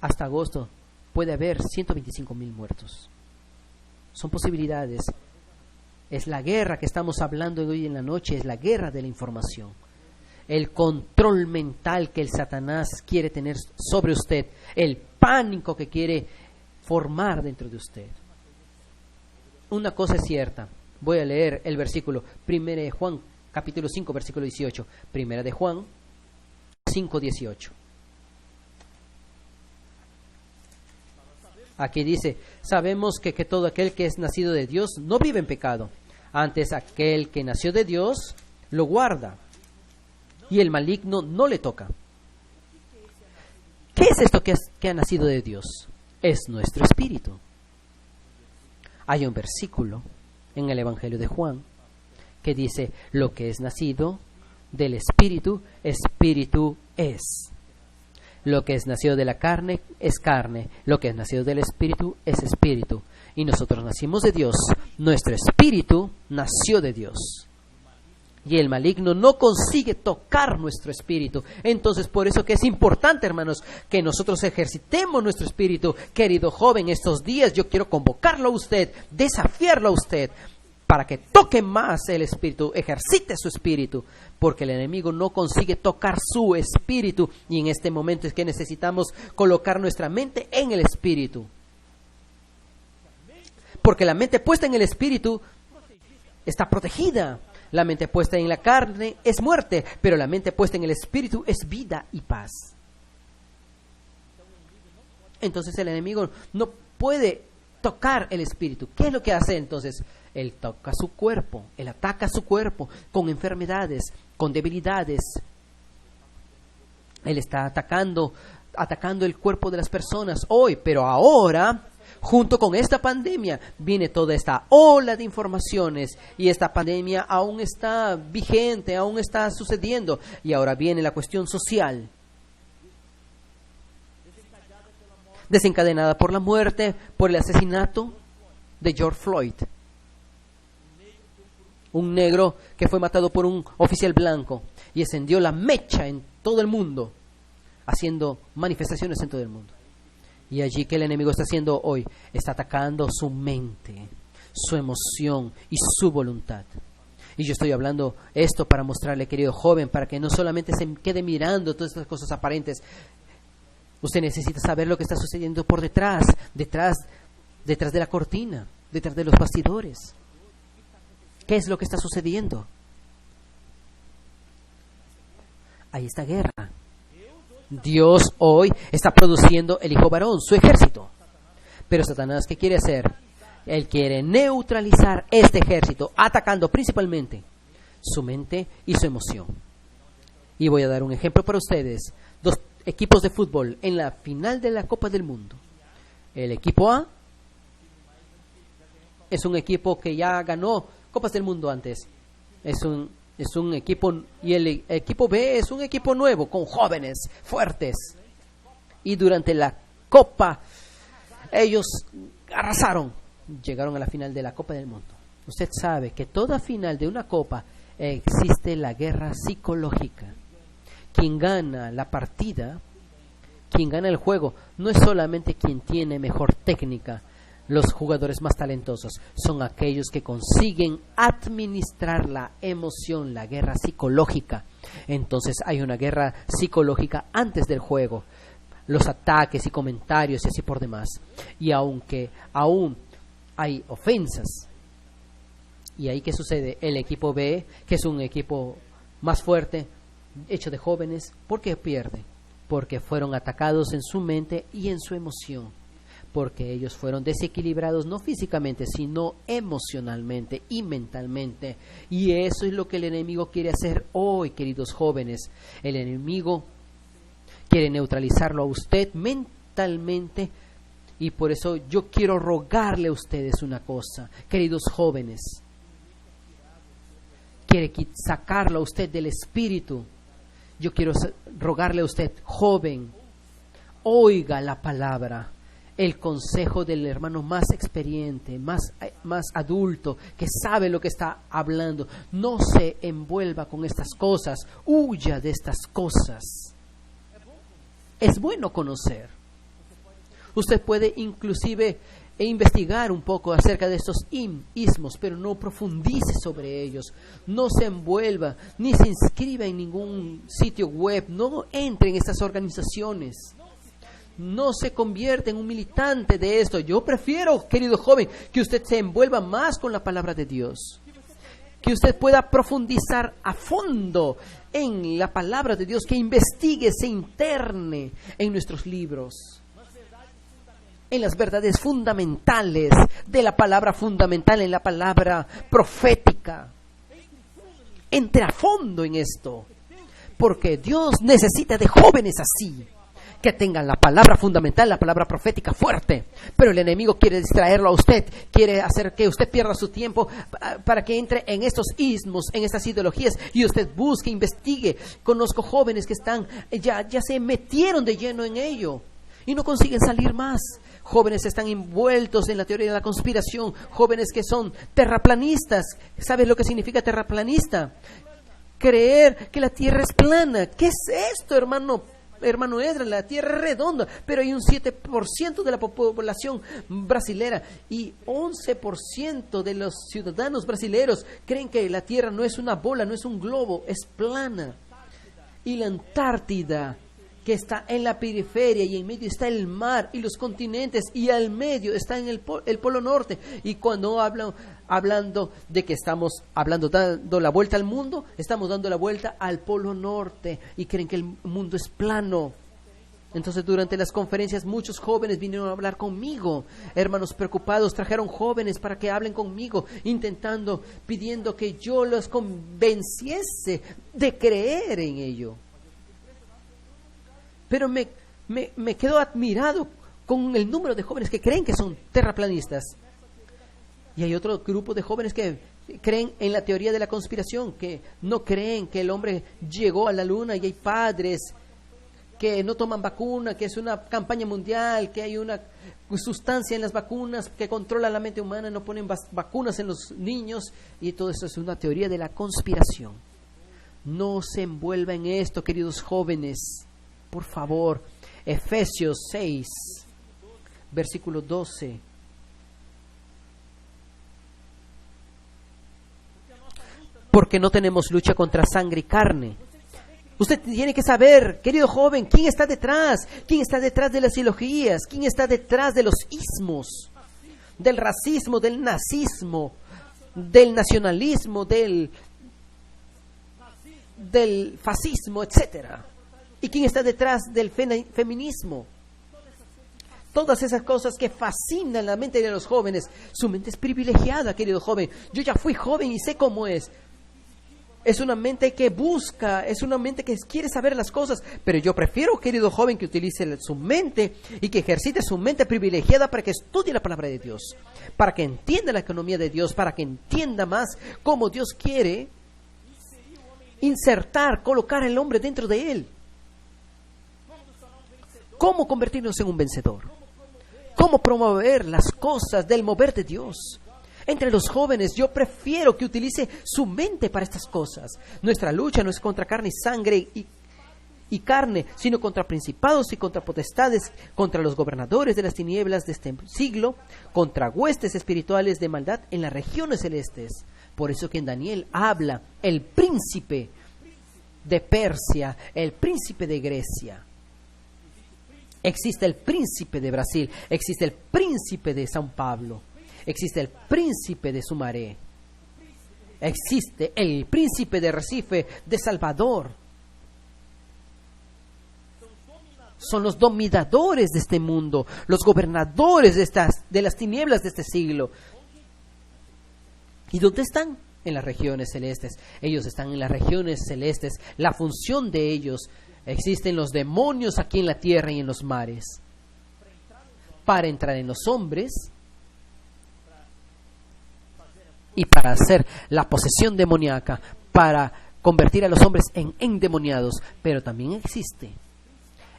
Hasta agosto puede haber 125,000 muertos. Son posibilidades. Es la guerra que estamos hablando hoy en la noche, es la guerra de la información. El control mental que el Satanás quiere tener sobre usted, el pánico que quiere formar dentro de usted. Una cosa es cierta. Voy a leer el versículo 1 de Juan, capítulo 5, versículo 18. 1 de Juan 5, 18. Aquí dice, sabemos que todo aquel que es nacido de Dios no vive en pecado. Antes, aquel que nació de Dios lo guarda, y el maligno no le toca. ¿Qué es esto que ha nacido de Dios? Es nuestro espíritu. Hay un versículo en el Evangelio de Juan que dice, lo que es nacido del espíritu, espíritu es. Lo que es nacido de la carne es carne, lo que es nacido del espíritu es espíritu. Y nosotros nacimos de Dios, nuestro espíritu nació de Dios. Y el maligno no consigue tocar nuestro espíritu. Entonces, por eso que es importante, hermanos, que nosotros ejercitemos nuestro espíritu. Querido joven, estos días yo quiero convocarlo a usted, desafiarlo a usted. para que toque más el espíritu, ejercite su espíritu, porque el enemigo no consigue tocar su espíritu, y en este momento es que necesitamos colocar nuestra mente en el espíritu, porque la mente puesta en el espíritu está protegida. La mente puesta en la carne es muerte, pero la mente puesta en el espíritu es vida y paz. Entonces el enemigo no puede tocar el espíritu. ¿Qué es lo que hace entonces? Él toca su cuerpo, él ataca su cuerpo con enfermedades, con debilidades. Él está atacando el cuerpo de las personas hoy, pero ahora, junto con esta pandemia, viene toda esta ola de informaciones, y esta pandemia aún está vigente, aún está sucediendo, y ahora viene la cuestión social, desencadenada por la muerte, por el asesinato de George Floyd, un negro que fue matado por un oficial blanco, y encendió la mecha en todo el mundo, haciendo manifestaciones en todo el mundo. Y allí, que el enemigo está haciendo hoy, está atacando su mente, su emoción y su voluntad. Y yo estoy hablando esto para mostrarle, querido joven, para que no solamente se quede mirando todas estas cosas aparentes. Usted necesita saber lo que está sucediendo por detrás de la cortina, detrás de los bastidores. ¿Qué es lo que está sucediendo? Hay esta guerra. Dios hoy está produciendo el hijo varón, su ejército. Pero Satanás, ¿qué quiere hacer? Él quiere neutralizar este ejército, atacando principalmente su mente y su emoción. Y voy a dar un ejemplo para ustedes. 2 equipos de fútbol en la final de la Copa del Mundo. El equipo A es un equipo que ya ganó Copas del Mundo antes. Es un equipo, y el equipo B es un equipo nuevo, con jóvenes, fuertes. Y durante la Copa, ellos arrasaron, llegaron a la final de la Copa del Mundo. Usted sabe que toda final de una Copa existe la guerra psicológica. Quien gana la partida, quien gana el juego, no es solamente quien tiene mejor técnica. Los jugadores más talentosos son aquellos que consiguen administrar la emoción, la guerra psicológica. Entonces hay una guerra psicológica antes del juego, los ataques y comentarios y así por demás. Y aunque aún hay ofensas, y ahí ¿qué sucede? El equipo B, que es un equipo más fuerte, hecho de jóvenes, ¿por qué pierde? Porque fueron atacados en su mente y en su emoción. Porque ellos fueron desequilibrados no físicamente, sino emocionalmente y mentalmente. Y eso es lo que el enemigo quiere hacer hoy, queridos jóvenes. El enemigo quiere neutralizarlo a usted mentalmente, y por eso yo quiero rogarle a ustedes una cosa, queridos jóvenes. Quiere sacarlo a usted del espíritu. Yo quiero rogarle a usted, joven, oiga la palabra, el consejo del hermano más experiente, más adulto, que sabe lo que está hablando. No se envuelva con estas cosas, huya de estas cosas. Es bueno conocer. Usted puede inclusive investigar un poco acerca de estos ismos, pero no profundice sobre ellos. No se envuelva, ni se inscriba en ningún sitio web, no entre en estas organizaciones. No se convierte en un militante de esto. Yo prefiero, querido joven, que usted se envuelva más con la palabra de Dios, que usted pueda profundizar a fondo en la palabra de Dios, que investigue, se interne en nuestros libros, en las verdades fundamentales de la palabra fundamental, en la palabra profética. Entre a fondo en esto, porque Dios necesita de jóvenes así, que tengan la palabra fundamental, la palabra profética fuerte. Pero el enemigo quiere distraerlo a usted, quiere hacer que usted pierda su tiempo para que entre en estos ismos, en estas ideologías, y usted busque, investigue. Conozco jóvenes que están ya se metieron de lleno en ello y no consiguen salir más. Jóvenes están envueltos en la teoría de la conspiración, jóvenes que son terraplanistas. ¿Sabes lo que significa terraplanista? Creer que la tierra es plana. ¿Qué es esto, hermano? hermano Edra, la tierra es redonda, pero hay un 7% de la población brasilera y 11% de los ciudadanos brasileños creen que la tierra no es una bola, no es un globo, es plana. Y la Antártida, que está en la periferia y en medio está el mar y los continentes, y al medio está en el Polo Norte. Y cuando hablando de que estamos dando la vuelta al mundo, estamos dando la vuelta al Polo Norte y creen que el mundo es plano. Entonces, durante las conferencias, muchos jóvenes vinieron a hablar conmigo. Hermanos preocupados trajeron jóvenes para que hablen conmigo, pidiendo que yo los convenciese de creer en ello. Pero me quedo admirado con el número de jóvenes que creen que son terraplanistas. Y hay otro grupo de jóvenes que creen en la teoría de la conspiración, que no creen que el hombre llegó a la luna y hay padres que no toman vacuna, que es una campaña mundial, que hay una sustancia en las vacunas que controla la mente humana, no ponen vacunas en los niños, y todo eso es una teoría de la conspiración. No se envuelva en esto, queridos jóvenes, por favor. Efesios 6, versículo 12. Porque no tenemos lucha contra sangre y carne. Usted tiene que saber, querido joven, quién está detrás de las ideologías, quién está detrás de los ismos, del racismo, del nazismo, del nacionalismo, del fascismo, etcétera. Y quién está detrás del feminismo. Todas esas cosas que fascinan la mente de los jóvenes. Su mente es privilegiada, querido joven. Yo ya fui joven y sé cómo es. Es una mente que busca, es una mente que quiere saber las cosas, pero yo prefiero, querido joven, que utilice su mente y que ejercite su mente privilegiada para que estudie la palabra de Dios, para que entienda la economía de Dios, para que entienda más cómo Dios quiere colocar al hombre dentro de él. Cómo convertirnos en un vencedor, cómo promover las cosas del mover de Dios. Entre los jóvenes, yo prefiero que utilice su mente para estas cosas. Nuestra lucha no es contra carne y sangre y carne, sino contra principados y contra potestades, contra los gobernadores de las tinieblas de este siglo, contra huestes espirituales de maldad en las regiones celestes. Por eso que en Daniel habla el príncipe de Persia, el príncipe de Grecia. Existe el príncipe de Brasil, existe el príncipe de São Paulo. Existe el príncipe de Sumaré. Existe el príncipe de Recife, de Salvador. Son los dominadores de este mundo, los gobernadores de las tinieblas de este siglo. ¿Y dónde están? En las regiones celestes. Ellos están en las regiones celestes. La función de ellos, existen los demonios aquí en la tierra y en los mares. Para entrar en los hombres y para hacer la posesión demoníaca, para convertir a los hombres en endemoniados. Pero también existe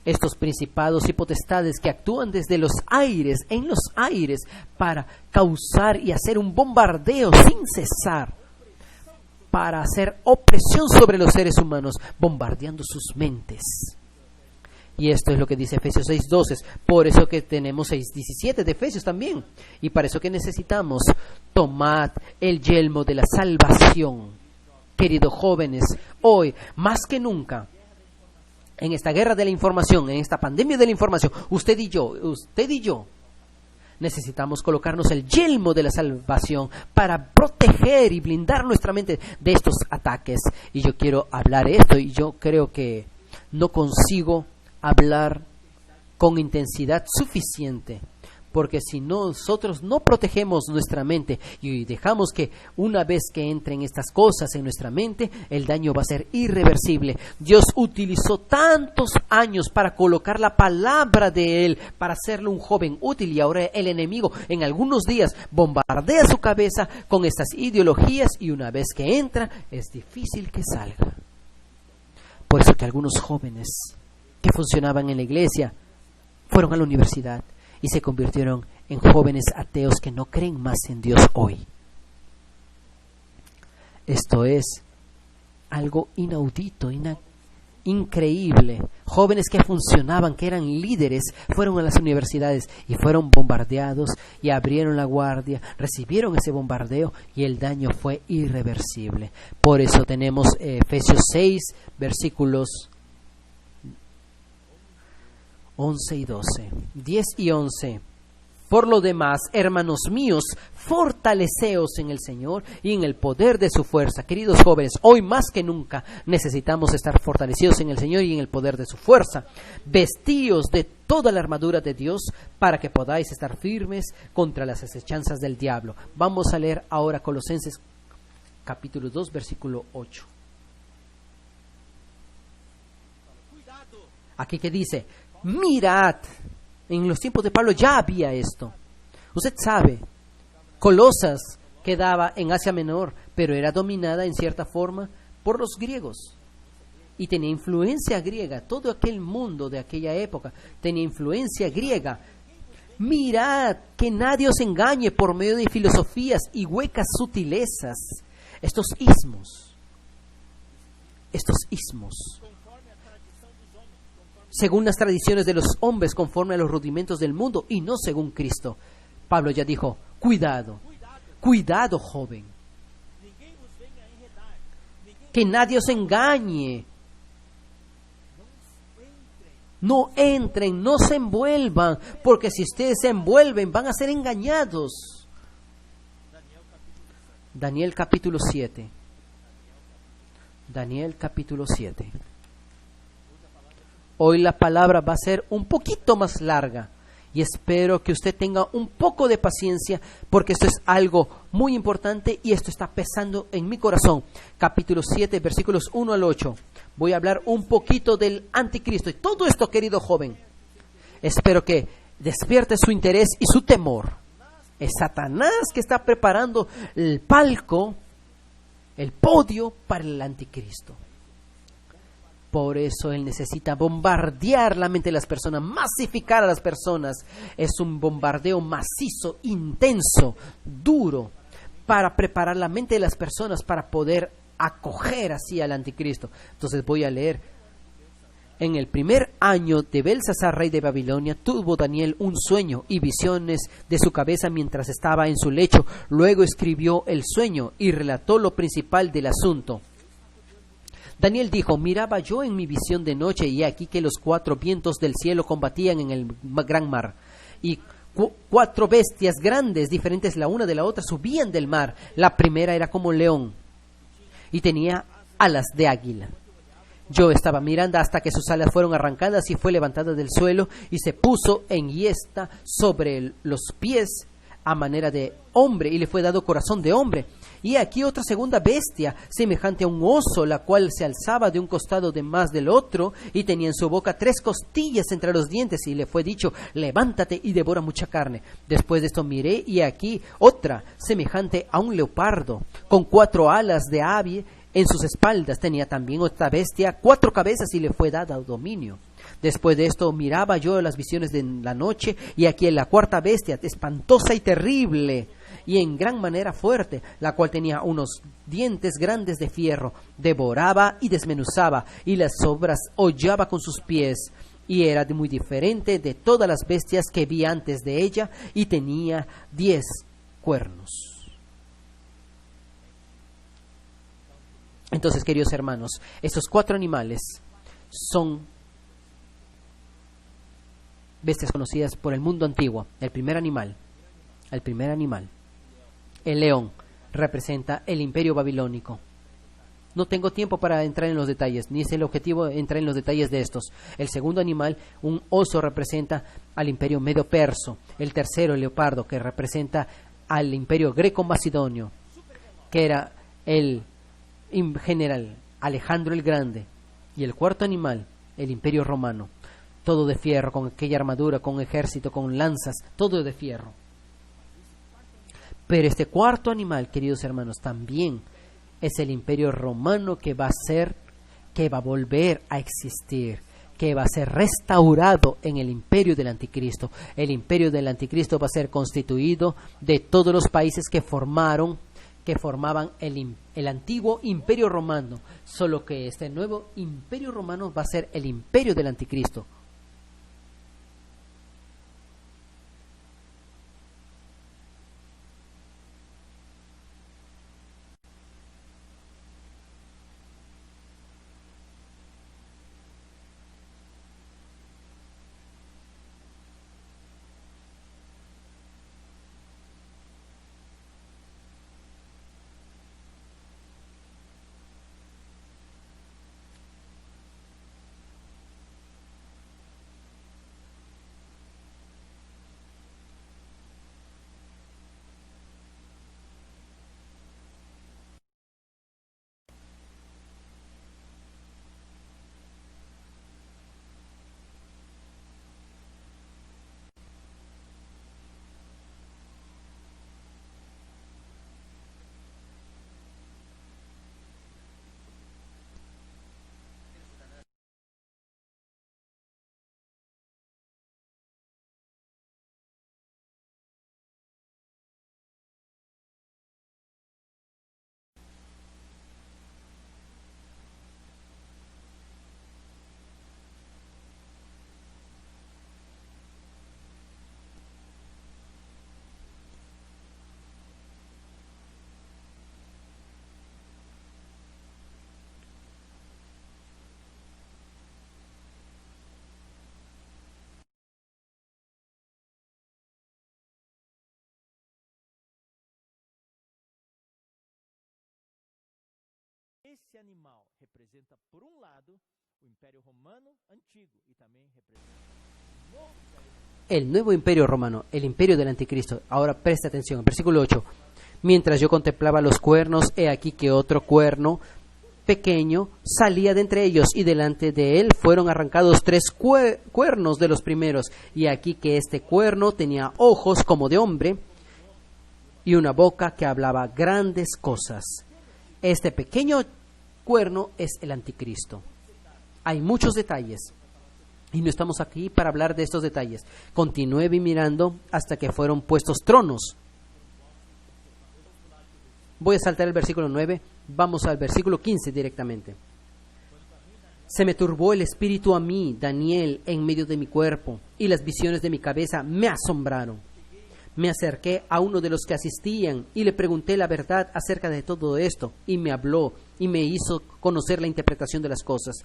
estos principados y potestades que actúan desde los aires, en los aires, para causar y hacer un bombardeo sin cesar, para hacer opresión sobre los seres humanos, bombardeando sus mentes. Y esto es lo que dice Efesios 6:12. Por eso que tenemos 6:17 de Efesios también. Y para eso que necesitamos, tomad el yelmo de la salvación. Queridos jóvenes, hoy, más que nunca, en esta guerra de la información, en esta pandemia de la información, usted y yo, necesitamos colocarnos el yelmo de la salvación para proteger y blindar nuestra mente de estos ataques. Y yo quiero hablar esto, y yo creo que no consigo hablar con intensidad suficiente, porque si nosotros no protegemos nuestra mente y dejamos que una vez que entren estas cosas en nuestra mente, el daño va a ser irreversible. Dios utilizó tantos años para colocar la palabra de Él, para hacerlo un joven útil, y ahora el enemigo en algunos días bombardea su cabeza con estas ideologías, y una vez que entra es difícil que salga. Por eso que algunos jóvenes que funcionaban en la iglesia fueron a la universidad y se convirtieron en jóvenes ateos que no creen más en Dios hoy. Esto es algo inaudito, increíble. Jóvenes que funcionaban, que eran líderes, fueron a las universidades y fueron bombardeados y abrieron la guardia, recibieron ese bombardeo y el daño fue irreversible. Por eso tenemos Efesios 6, versículos 11 y 12, 10 y 11. Por lo demás, hermanos míos, fortaleceos en el Señor y en el poder de su fuerza. Queridos jóvenes, hoy más que nunca necesitamos estar fortalecidos en el Señor y en el poder de su fuerza. Vestíos de toda la armadura de Dios para que podáis estar firmes contra las acechanzas del diablo. Vamos a leer ahora Colosenses capítulo 2, versículo 8. Aquí que dice, mirad. En los tiempos de Pablo ya había esto. Usted sabe, Colosas quedaba en Asia Menor, pero era dominada en cierta forma por los griegos. Y tenía influencia griega. Todo aquel mundo de aquella época tenía influencia griega. Mirad que nadie os engañe por medio de filosofías y huecas sutilezas. Estos ismos, según las tradiciones de los hombres, conforme a los rudimentos del mundo y no según Cristo. Pablo ya dijo, cuidado, cuidado, joven, que nadie os engañe. No entren, no se envuelvan, porque si ustedes se envuelven van a ser engañados. Daniel capítulo 7. Daniel capítulo 7. Hoy la palabra va a ser un poquito más larga y espero que usted tenga un poco de paciencia porque esto es algo muy importante y esto está pesando en mi corazón. Capítulo 7, versículos 1 al 8. Voy a hablar un poquito del anticristo y todo esto, querido joven. Espero que despierte su interés y su temor. Es Satanás que está preparando el palco, el podio para el anticristo. Por eso él necesita bombardear la mente de las personas, masificar a las personas. Es un bombardeo macizo, intenso, duro, para preparar la mente de las personas para poder acoger así al anticristo. Entonces voy a leer. En el primer año de Belsasar, rey de Babilonia, tuvo Daniel un sueño y visiones de su cabeza mientras estaba en su lecho. Luego escribió el sueño y relató lo principal del asunto. Daniel dijo, miraba yo en mi visión de noche y aquí que los 4 vientos del cielo combatían en el gran mar. Y 4 bestias grandes, diferentes la una de la otra, subían del mar. La primera era como un león y tenía alas de águila. Yo estaba mirando hasta que sus alas fueron arrancadas y fue levantada del suelo y se puso en hiesta sobre los pies a manera de hombre y le fue dado corazón de hombre. Y aquí otra segunda bestia, semejante a un oso, la cual se alzaba de un costado de más del otro y tenía en su boca 3 costillas entre los dientes y le fue dicho, levántate y devora mucha carne. Después de esto miré y aquí otra, semejante a un leopardo, con 4 alas de ave en sus espaldas. Tenía también otra bestia 4 cabezas y le fue dado dominio. Después de esto miraba yo las visiones de la noche y aquí en la 4ª bestia, espantosa y terrible y en gran manera fuerte, la cual tenía unos dientes grandes de fierro, devoraba y desmenuzaba y las sobras hollaba con sus pies y era muy diferente de todas las bestias que vi antes de ella y tenía 10 cuernos. Entonces, queridos hermanos, estos 4 animales son bestias conocidas por el mundo antiguo. El primer animal, el león, representa el imperio babilónico. No tengo tiempo para entrar en los detalles, ni es el objetivo entrar en los detalles de estos. El segundo animal, un oso, representa al imperio medo-perso. El tercero, el leopardo, que representa al imperio greco-macedonio, que era el general Alejandro el Grande. Y el cuarto animal, el imperio romano, todo de fierro, con aquella armadura, con ejército, con lanzas, todo de fierro. Pero este cuarto animal, queridos hermanos, también es el imperio romano que va a volver a existir, que va a ser restaurado en el imperio del anticristo. El imperio del anticristo va a ser constituido de todos los países que formaron, que formaban el antiguo imperio romano, solo que este nuevo imperio romano va a ser el imperio del anticristo. Esse animal representa, por um lado, o Império Romano antigo y también representa el nuevo imperio romano, el imperio del anticristo. Ahora presta atención, versículo 8. Mientras yo contemplaba los cuernos, he aquí que otro cuerno pequeño salía de entre ellos, y delante de él fueron arrancados 3 cuernos de los primeros. Y aquí que este cuerno tenía ojos como de hombre y una boca que hablaba grandes cosas. Este pequeño cuerno es el anticristo. Hay muchos detalles y no estamos aquí para hablar de estos detalles. Continué mirando hasta que fueron puestos tronos. Voy a saltar el versículo 9, vamos al versículo 15 directamente. Se me turbó el espíritu a mí, Daniel, en medio de mi cuerpo, y las visiones de mi cabeza me asombraron. Me acerqué a uno de los que asistían y le pregunté la verdad acerca de todo esto, y me habló y me hizo conocer la interpretación de las cosas.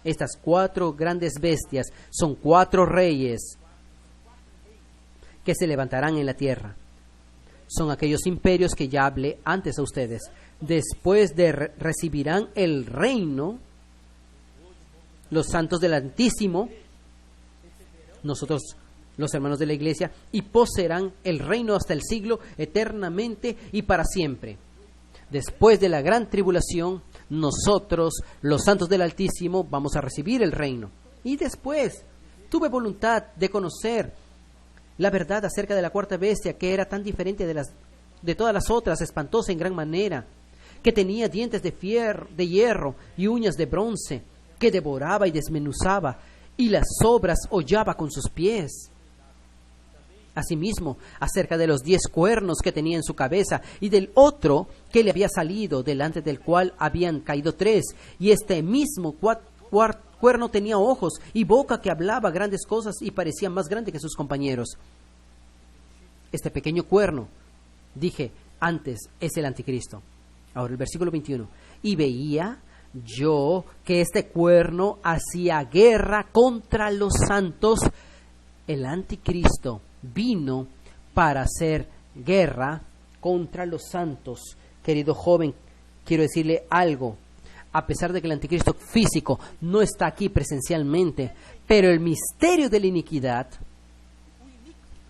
Estas 4 grandes bestias son 4 reyes que se levantarán en la tierra. Son aquellos imperios que ya hablé antes a ustedes. Después recibirán el reino los santos del Altísimo, nosotros los hermanos de la iglesia, y poseerán el reino hasta el siglo, eternamente y para siempre. Después de la gran tribulación, nosotros, los santos del Altísimo, vamos a recibir el reino. Y después tuve voluntad de conocer la verdad acerca de la 4ª bestia, que era tan diferente de todas las otras, espantosa en gran manera, que tenía dientes de hierro y uñas de bronce, que devoraba y desmenuzaba, y las sobras hollaba con sus pies. Asimismo, acerca de los 10 cuernos que tenía en su cabeza, y del otro que le había salido, delante del cual habían caído 3, y este mismo cuerno tenía ojos y boca que hablaba grandes cosas y parecía más grande que sus compañeros. Este pequeño cuerno, dije antes, es el anticristo. Ahora el versículo 21. Y veía yo que este cuerno hacía guerra contra los santos. El anticristo vino para hacer guerra contra los santos. Querido joven, quiero decirle algo. A pesar de que el anticristo físico no está aquí presencialmente, pero el misterio de la iniquidad,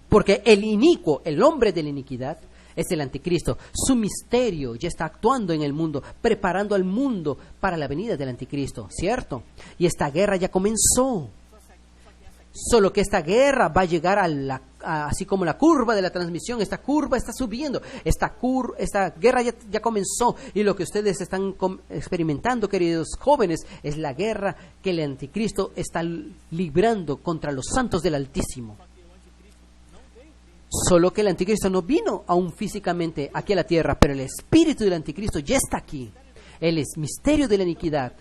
porque el inicuo, el hombre de la iniquidad, es el anticristo. Su misterio ya está actuando en el mundo, preparando al mundo para la venida del anticristo, ¿cierto? Y esta guerra ya comenzó. Solo que esta guerra va a llegar así como la curva de la transmisión. Esta curva está subiendo. Esta guerra ya comenzó. Y lo que ustedes están experimentando, queridos jóvenes, es la guerra que el anticristo está librando contra los santos del Altísimo. Solo que el anticristo no vino aún físicamente aquí a la tierra, pero el espíritu del anticristo ya está aquí. Él es misterio de la iniquidad.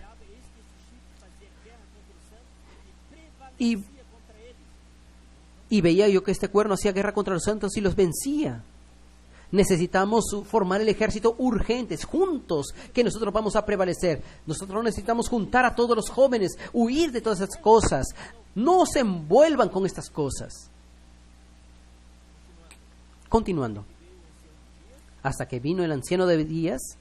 Y veía yo que este cuerno hacía guerra contra los santos y los vencía. Necesitamos formar el ejército urgentes, juntos, que nosotros vamos a prevalecer. Nosotros necesitamos juntar a todos los jóvenes, huir de todas esas cosas. No se envuelvan con estas cosas. Continuando. Hasta que vino el anciano de días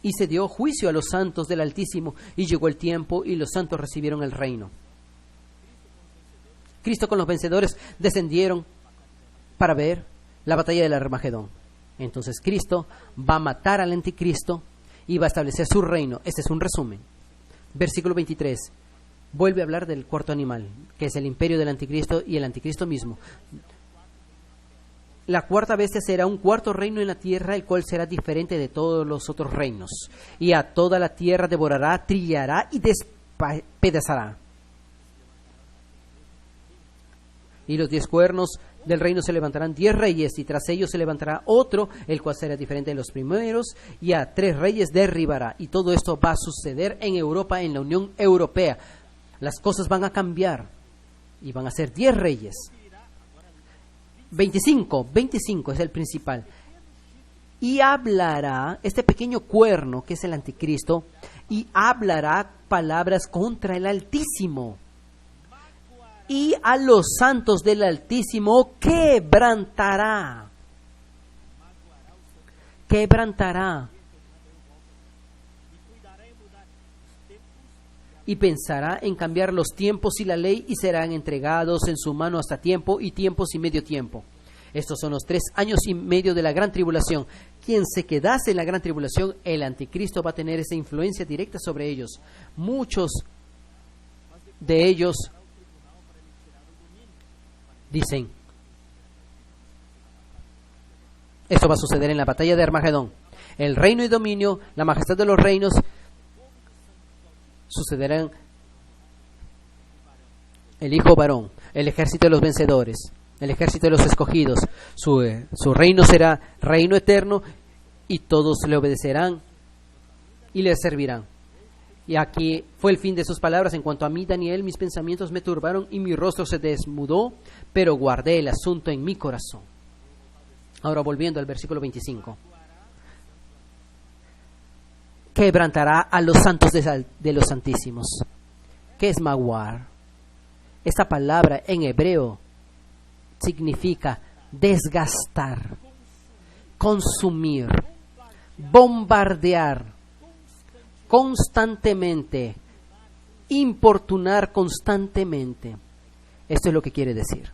y se dio juicio a los santos del Altísimo, y llegó el tiempo y los santos recibieron el reino. Cristo con los vencedores descendieron para ver la batalla del Armagedón. Entonces Cristo va a matar al anticristo y va a establecer su reino. Este es un resumen. Versículo 23. Vuelve a hablar del cuarto animal, que es el imperio del anticristo y el anticristo mismo. La cuarta bestia será un cuarto reino en la tierra, el cual será diferente de todos los otros reinos. Y a toda la tierra devorará, trillará y despedazará. Y los 10 cuernos del reino se levantarán 10 reyes, y tras ellos se levantará otro, el cual será diferente de los primeros, y a 3 reyes derribará. Y todo esto va a suceder en Europa, en la Unión Europea. Las cosas van a cambiar y van a ser 10 reyes. 25 es el principal. Y hablará, este pequeño cuerno que es el anticristo, y hablará palabras contra el Altísimo. Y a los santos del Altísimo quebrantará. Y pensará en cambiar los tiempos y la ley, y serán entregados en su mano hasta tiempo y tiempos y medio tiempo. Estos son los 3 años y medio de la gran tribulación. Quien se quedase en la gran tribulación, el anticristo va a tener esa influencia directa sobre ellos. Muchos de ellos dicen, esto va a suceder en la batalla de Armagedón. El reino y dominio, la majestad de los reinos, sucederán el hijo varón, el ejército de los vencedores, el ejército de los escogidos. Su reino será reino eterno, y todos le obedecerán y le servirán. Y aquí fue el fin de sus palabras. En cuanto a mí, Daniel, mis pensamientos me turbaron y mi rostro se desmudó, pero guardé el asunto en mi corazón. Ahora volviendo al versículo 25. Quebrantará a los santos de los santísimos. ¿Qué es maguar? Esta palabra en hebreo significa desgastar, consumir, bombardear constantemente, importunar constantemente. Esto es lo que quiere decir.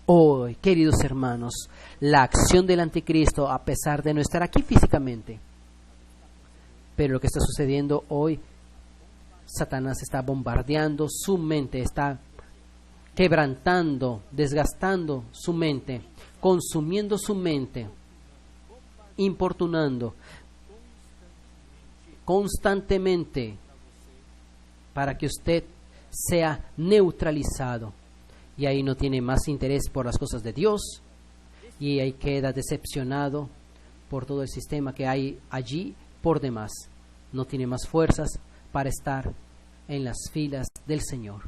Hoy, queridos hermanos, la acción del anticristo, a pesar de no estar aquí físicamente, pero lo que está sucediendo hoy, Satanás está bombardeando su mente, está quebrantando, desgastando su mente, consumiendo su mente, importunando constantemente para que usted sea neutralizado, y ahí no tiene más interés por las cosas de Dios, y ahí queda decepcionado por todo el sistema que hay allí por demás. No tiene más fuerzas para estar en las filas del Señor.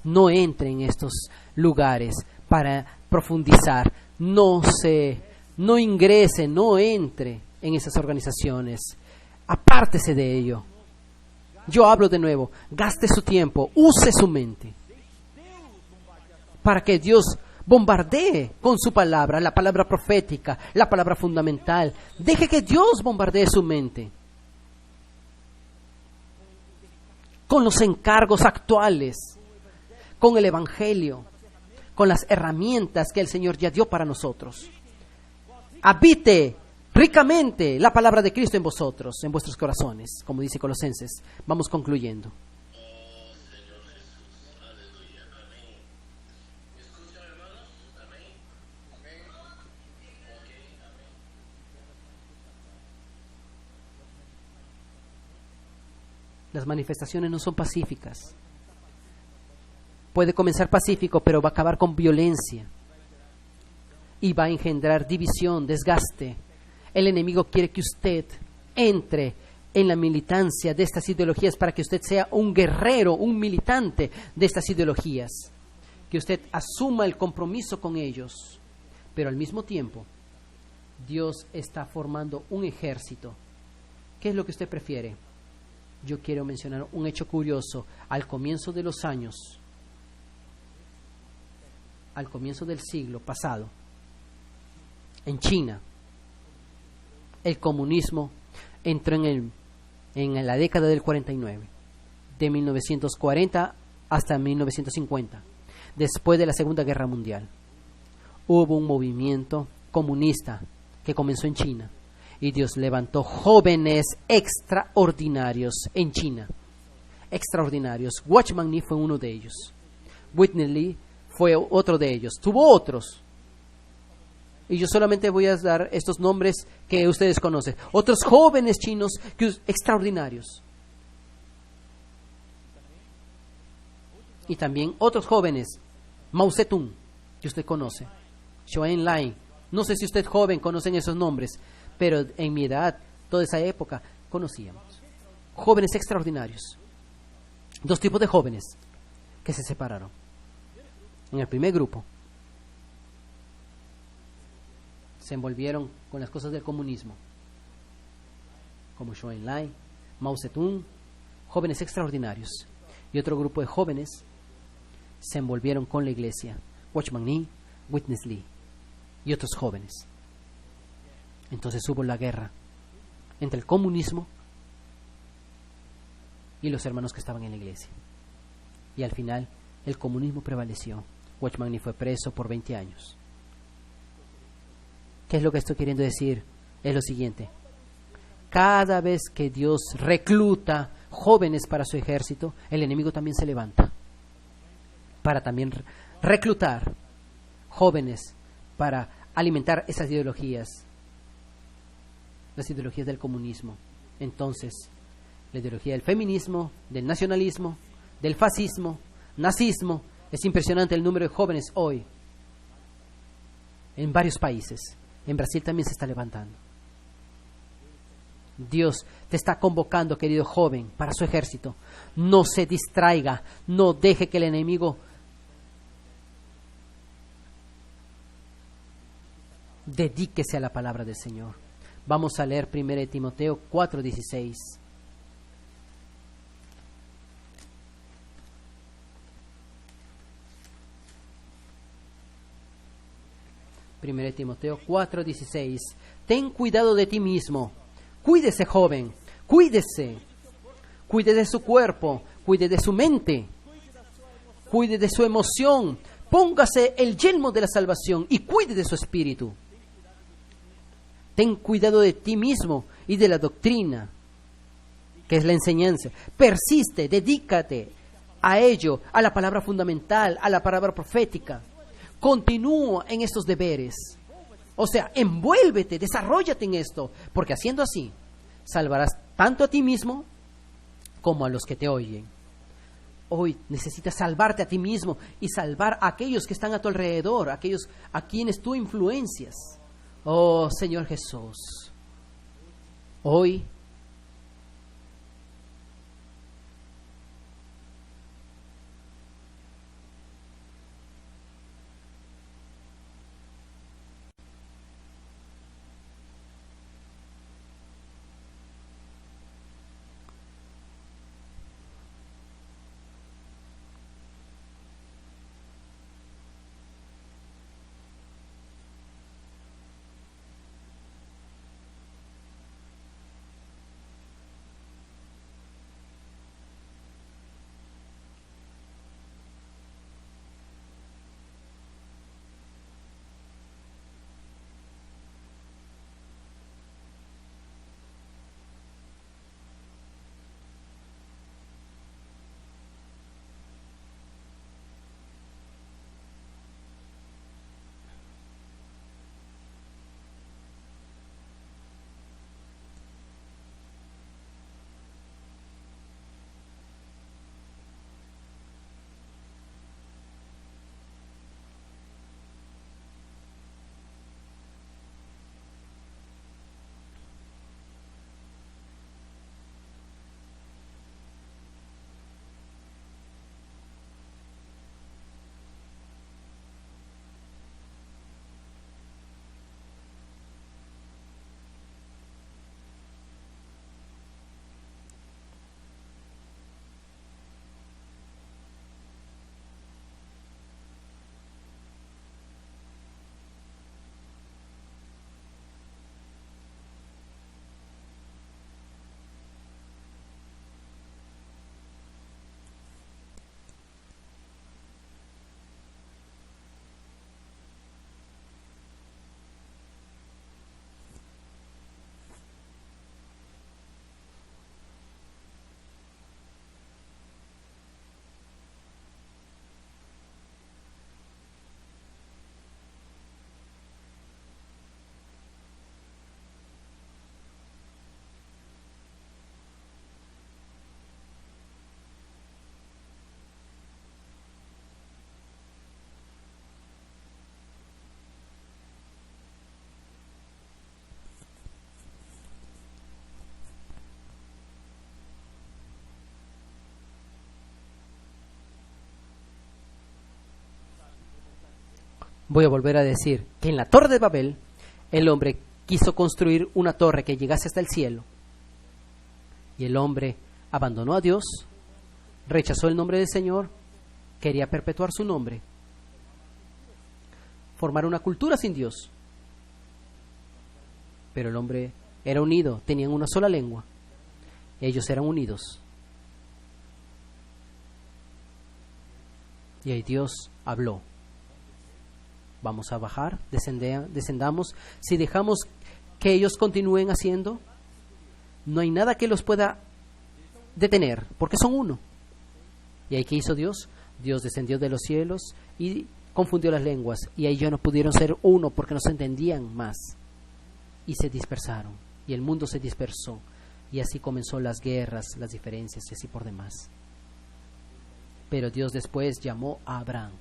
No entre en estos lugares para profundizar. No ingrese, no entre en esas organizaciones. Apártese de ello. Yo hablo de nuevo. Gaste su tiempo, use su mente para que Dios bombardee con su palabra, la palabra profética, la palabra fundamental. Deje que Dios bombardee su mente con los encargos actuales, con el Evangelio, con las herramientas que el Señor ya dio para nosotros. Habite ricamente la palabra de Cristo en vosotros, en vuestros corazones, como dice Colosenses. Vamos concluyendo. Las manifestaciones no son pacíficas. Puede comenzar pacífico, pero va a acabar con violencia. Y va a engendrar división, desgaste. El enemigo quiere que usted entre en la militancia de estas ideologías para que usted sea un guerrero, un militante de estas ideologías. Que usted asuma el compromiso con ellos. Pero al mismo tiempo, Dios está formando un ejército. ¿Qué es lo que usted prefiere? Yo quiero mencionar un hecho curioso. Al comienzo de los años, al comienzo del siglo pasado, en China, el comunismo entró en la década del 49, de 1940 hasta 1950, después de la Segunda Guerra Mundial. Hubo un movimiento comunista que comenzó en China y Dios levantó jóvenes extraordinarios en China. Extraordinarios. Watchman Nee fue uno de ellos. Whitney Lee fue otro de ellos. Tuvo otros. Y yo solamente voy a dar estos nombres que ustedes conocen. Otros jóvenes chinos extraordinarios. Y también otros jóvenes. Mao Zedong, que usted conoce. Zhou Enlai. No sé si usted joven conocen esos nombres, pero en mi edad, toda esa época, conocíamos. Jóvenes extraordinarios. Dos tipos de jóvenes que se separaron. En el primer grupo se envolvieron con las cosas del comunismo, como Zhou Enlai, Mao Zedong, jóvenes extraordinarios. Y otro grupo de jóvenes se envolvieron con la iglesia, Watchman Nee, Whitney Lee y otros jóvenes. Entonces hubo la guerra entre el comunismo y los hermanos que estaban en la iglesia. Y al final el comunismo prevaleció. Watchman Nee fue preso por 20 años. ¿Qué es lo que estoy queriendo decir? Es lo siguiente. Cada vez que Dios recluta jóvenes para su ejército, el enemigo también se levanta para también reclutar jóvenes para alimentar esas ideologías, las ideologías del comunismo. Entonces, la ideología del feminismo, del nacionalismo, del fascismo, nazismo. Es impresionante el número de jóvenes hoy en varios países. En Brasil también se está levantando. Dios te está convocando, querido joven, para su ejército. No se distraiga, no deje que el enemigo dedíquese a la palabra del Señor. Vamos a leer 1 Timoteo 4:16. 1 Timoteo 4:16. Ten cuidado de ti mismo. Cuídese, joven. Cuídese. Cuide de su cuerpo. Cuide de su mente. Cuide de su emoción. Póngase el yelmo de la salvación y cuide de su espíritu. Ten cuidado de ti mismo y de la doctrina, que es la enseñanza. Persiste, dedícate a ello, a la palabra fundamental, a la palabra profética. Continúa en estos deberes. O sea, envuélvete, desarróllate en esto, porque haciendo así, salvarás tanto a ti mismo como a los que te oyen. Hoy necesitas salvarte a ti mismo y salvar a aquellos que están a tu alrededor, aquellos a quienes tú influencias. Oh, Señor Jesús, hoy Voy a volver a decir que en la Torre de Babel el hombre quiso construir una torre que llegase hasta el cielo y el hombre abandonó a Dios, rechazó el nombre del Señor, quería perpetuar su nombre, formar una cultura sin Dios. Pero el hombre era unido, tenían una sola lengua, ellos eran unidos. Y ahí Dios habló. Vamos a bajar, descendamos. Si dejamos que ellos continúen haciendo, no hay nada que los pueda detener, porque son uno. ¿Y ahí qué hizo Dios? Dios descendió de los cielos y confundió las lenguas. Y ahí ya no pudieron ser uno porque no se entendían más. Y se dispersaron. Y el mundo se dispersó. Y así comenzó las guerras, las diferencias y así por demás. Pero Dios después llamó a Abraham.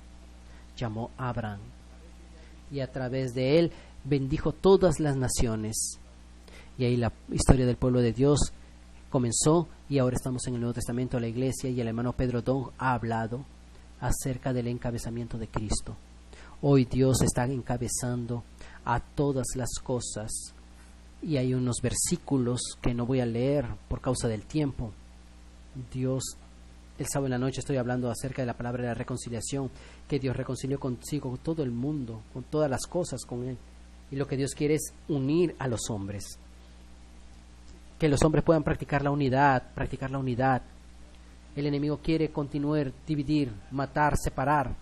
Llamó a Abraham. Y a través de él bendijo todas las naciones. Y ahí la historia del pueblo de Dios comenzó y ahora estamos en el Nuevo Testamento, la iglesia, y el hermano Pedro Don ha hablado acerca del encabezamiento de Cristo. Hoy Dios está encabezando a todas las cosas y hay unos versículos que no voy a leer por causa del tiempo. Dios, el sábado en la noche estoy hablando acerca de la palabra de la reconciliación, que Dios reconcilió consigo con todo el mundo, con todas las cosas con Él. Y lo que Dios quiere es unir a los hombres. Que los hombres puedan practicar la unidad. El enemigo quiere continuar, dividir, matar, separar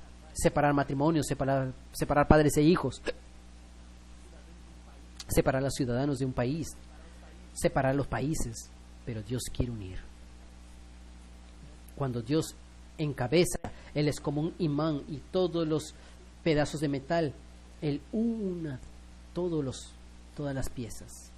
matrimonios, separar padres e hijos, separar a los ciudadanos de un país, separar los países, pero Dios quiere unir. Cuando Dios encabeza, Él es como un imán y todos los pedazos de metal, Él una todas las piezas.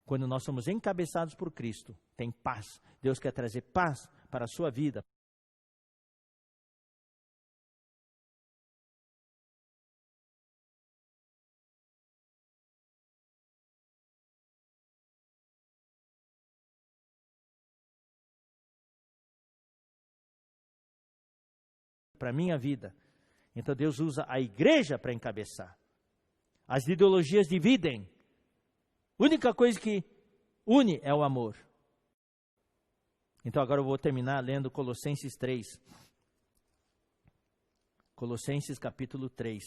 Quando nós somos encabeçados por Cristo, tem paz. Deus quer trazer paz para a sua vida. Para a minha vida. Então Deus usa a igreja para encabeçar. As ideologias dividem. A única coisa que une é o amor. Então agora eu vou terminar lendo Colossenses 3. Colossenses capítulo 3.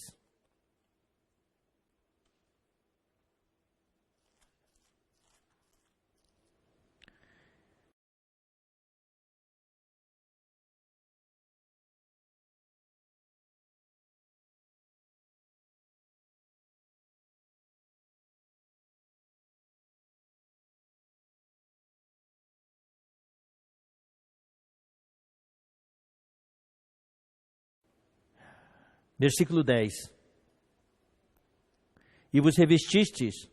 Versículo 10. E vos revestistes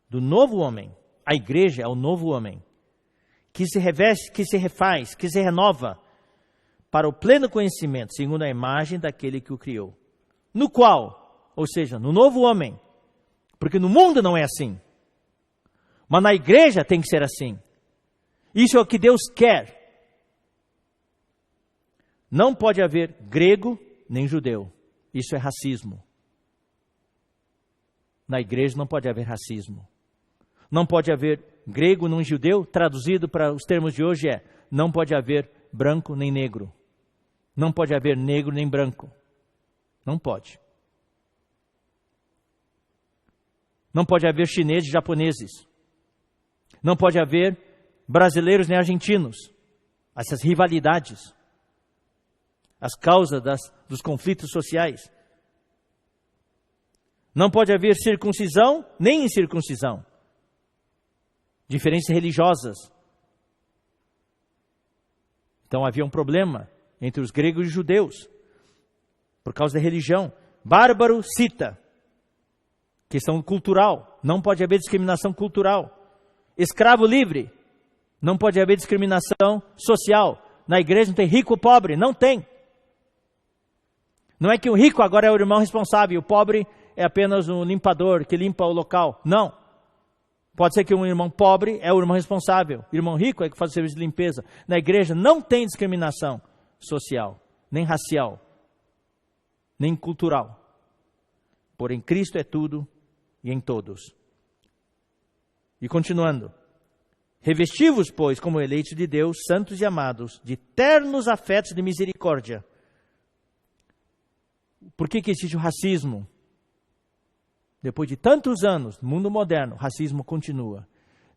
do novo homem. A igreja é o novo homem, que se reveste, que se refaz, que se renova para o pleno conhecimento, segundo a imagem daquele que o criou. No qual, ou seja, no novo homem, porque no mundo não é assim, mas na igreja tem que ser assim. Isso é o que Deus quer. Não pode haver grego nem judeu. Isso é racismo. Na igreja não pode haver racismo. Não pode haver grego nem judeu. Traduzido para os termos de hoje é: não pode haver branco nem negro. Não pode haver negro nem branco. Não pode. Não pode haver chineses e japoneses. Não pode haver brasileiros nem argentinos. Essas rivalidades. As causas dos conflitos sociais. Não pode haver circuncisão nem incircuncisão. Diferenças religiosas. Então havia um problema entre os gregos e os judeus, por causa da religião. Bárbaro cita questão cultural. Não pode haver discriminação cultural. Escravo livre. Não pode haver discriminação social. Na igreja não tem rico ou pobre. Não tem. Não é que o rico agora é o irmão responsável, o pobre é apenas um limpador que limpa o local. Não. Pode ser que um irmão pobre é o irmão responsável. O irmão rico é que faz o serviço de limpeza. Na igreja não tem discriminação social, nem racial, nem cultural. Porém, Cristo é tudo e em todos. E continuando. Revesti-vos, pois, como eleitos de Deus, santos e amados, de ternos afetos de misericórdia. Por que existe o racismo? Depois de tantos anos, no mundo moderno, o racismo continua.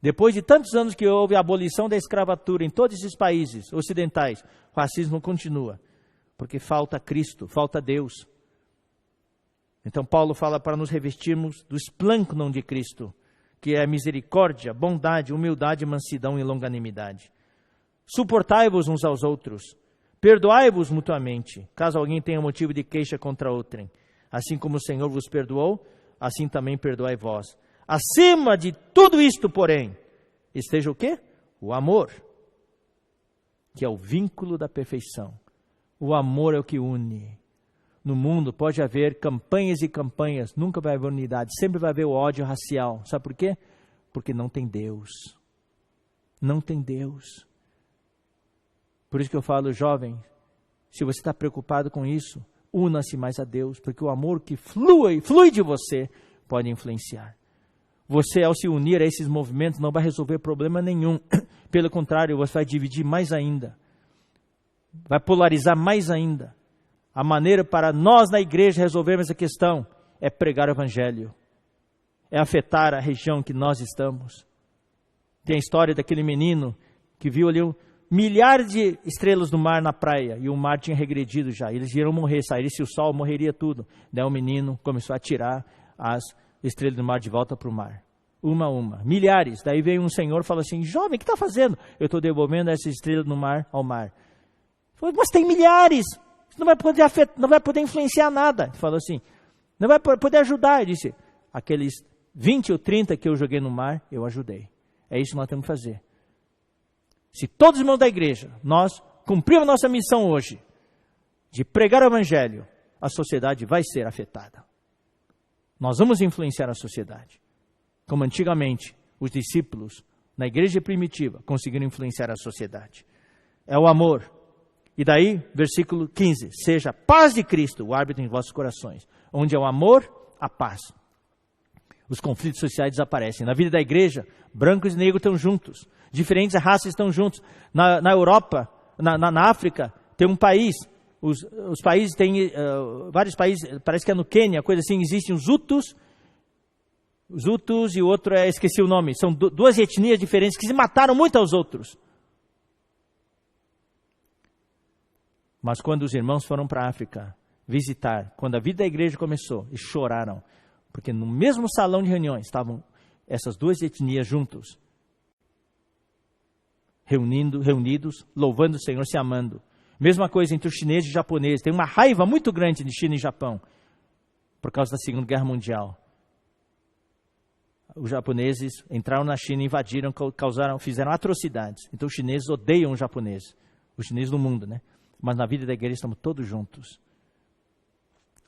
Depois de tantos anos que houve a abolição da escravatura em todos esses países ocidentais, o racismo continua. Porque falta Cristo, falta Deus. Então Paulo fala para nos revestirmos do esplêncnon de Cristo, que é misericórdia, bondade, humildade, mansidão e longanimidade. Suportai-vos uns aos outros, perdoai-vos mutuamente, caso alguém tenha motivo de queixa contra outrem. Assim como o Senhor vos perdoou, assim também perdoai vós. Acima de tudo isto, porém, esteja o quê? O amor, que é o vínculo da perfeição. O amor é o que une. No mundo pode haver campanhas e campanhas, nunca vai haver unidade, sempre vai haver o ódio racial. Sabe por quê? Porque não tem Deus. Não tem Deus. Por isso que eu falo, jovem, se você está preocupado com isso, una-se mais a Deus, porque o amor que flui de você pode influenciar. Você, ao se unir a esses movimentos, não vai resolver problema nenhum. Pelo contrário, você vai dividir mais ainda. Vai polarizar mais ainda. A maneira para nós na igreja resolvermos essa questão é pregar o evangelho. É afetar a região que nós estamos. Tem a história daquele menino que viu ali milhares de estrelas no mar na praia e o mar tinha regredido já. Eles iam morrer, saísse o sol, morreria tudo. Daí o menino começou a tirar as estrelas do mar de volta para o mar. Uma a uma. Milhares. Daí veio um senhor e falou assim: jovem, o que está fazendo? Eu estou devolvendo essas estrelas no mar ao mar. Falei, mas tem milhares. Você não vai poder influenciar nada. Ele falou assim, não vai poder ajudar. Ele disse, aqueles 20 ou 30 que eu joguei no mar, eu ajudei. É isso que nós temos que fazer. Se todos os irmãos da igreja, nós cumprirmos nossa missão hoje, de pregar o evangelho, a sociedade vai ser afetada. Nós vamos influenciar a sociedade. Como antigamente, os discípulos, na igreja primitiva, conseguiram influenciar a sociedade. É o amor. E daí, versículo 15, seja a paz de Cristo o árbitro em vossos corações. Onde é o amor, a paz. Os conflitos sociais desaparecem. Na vida da igreja, brancos e negros estão juntos. Diferentes raças estão juntos. Na Europa, na África, tem um país. Os países têm, vários países, parece que é no Quênia, coisa assim, existem os Hutus e o outro, esqueci o nome. São duas etnias diferentes que se mataram muito aos outros. Mas quando os irmãos foram para a África visitar, quando a vida da igreja começou, eles choraram, porque no mesmo salão de reuniões estavam essas duas etnias juntos, reunidos, louvando o Senhor, se amando. Mesma coisa entre os chineses e os japoneses. Tem uma raiva muito grande de China e Japão por causa da Segunda Guerra Mundial. Os japoneses entraram na China, invadiram, fizeram atrocidades. Então os chineses odeiam os japoneses. Os chineses do mundo, né? Mas na vida da igreja estamos todos juntos.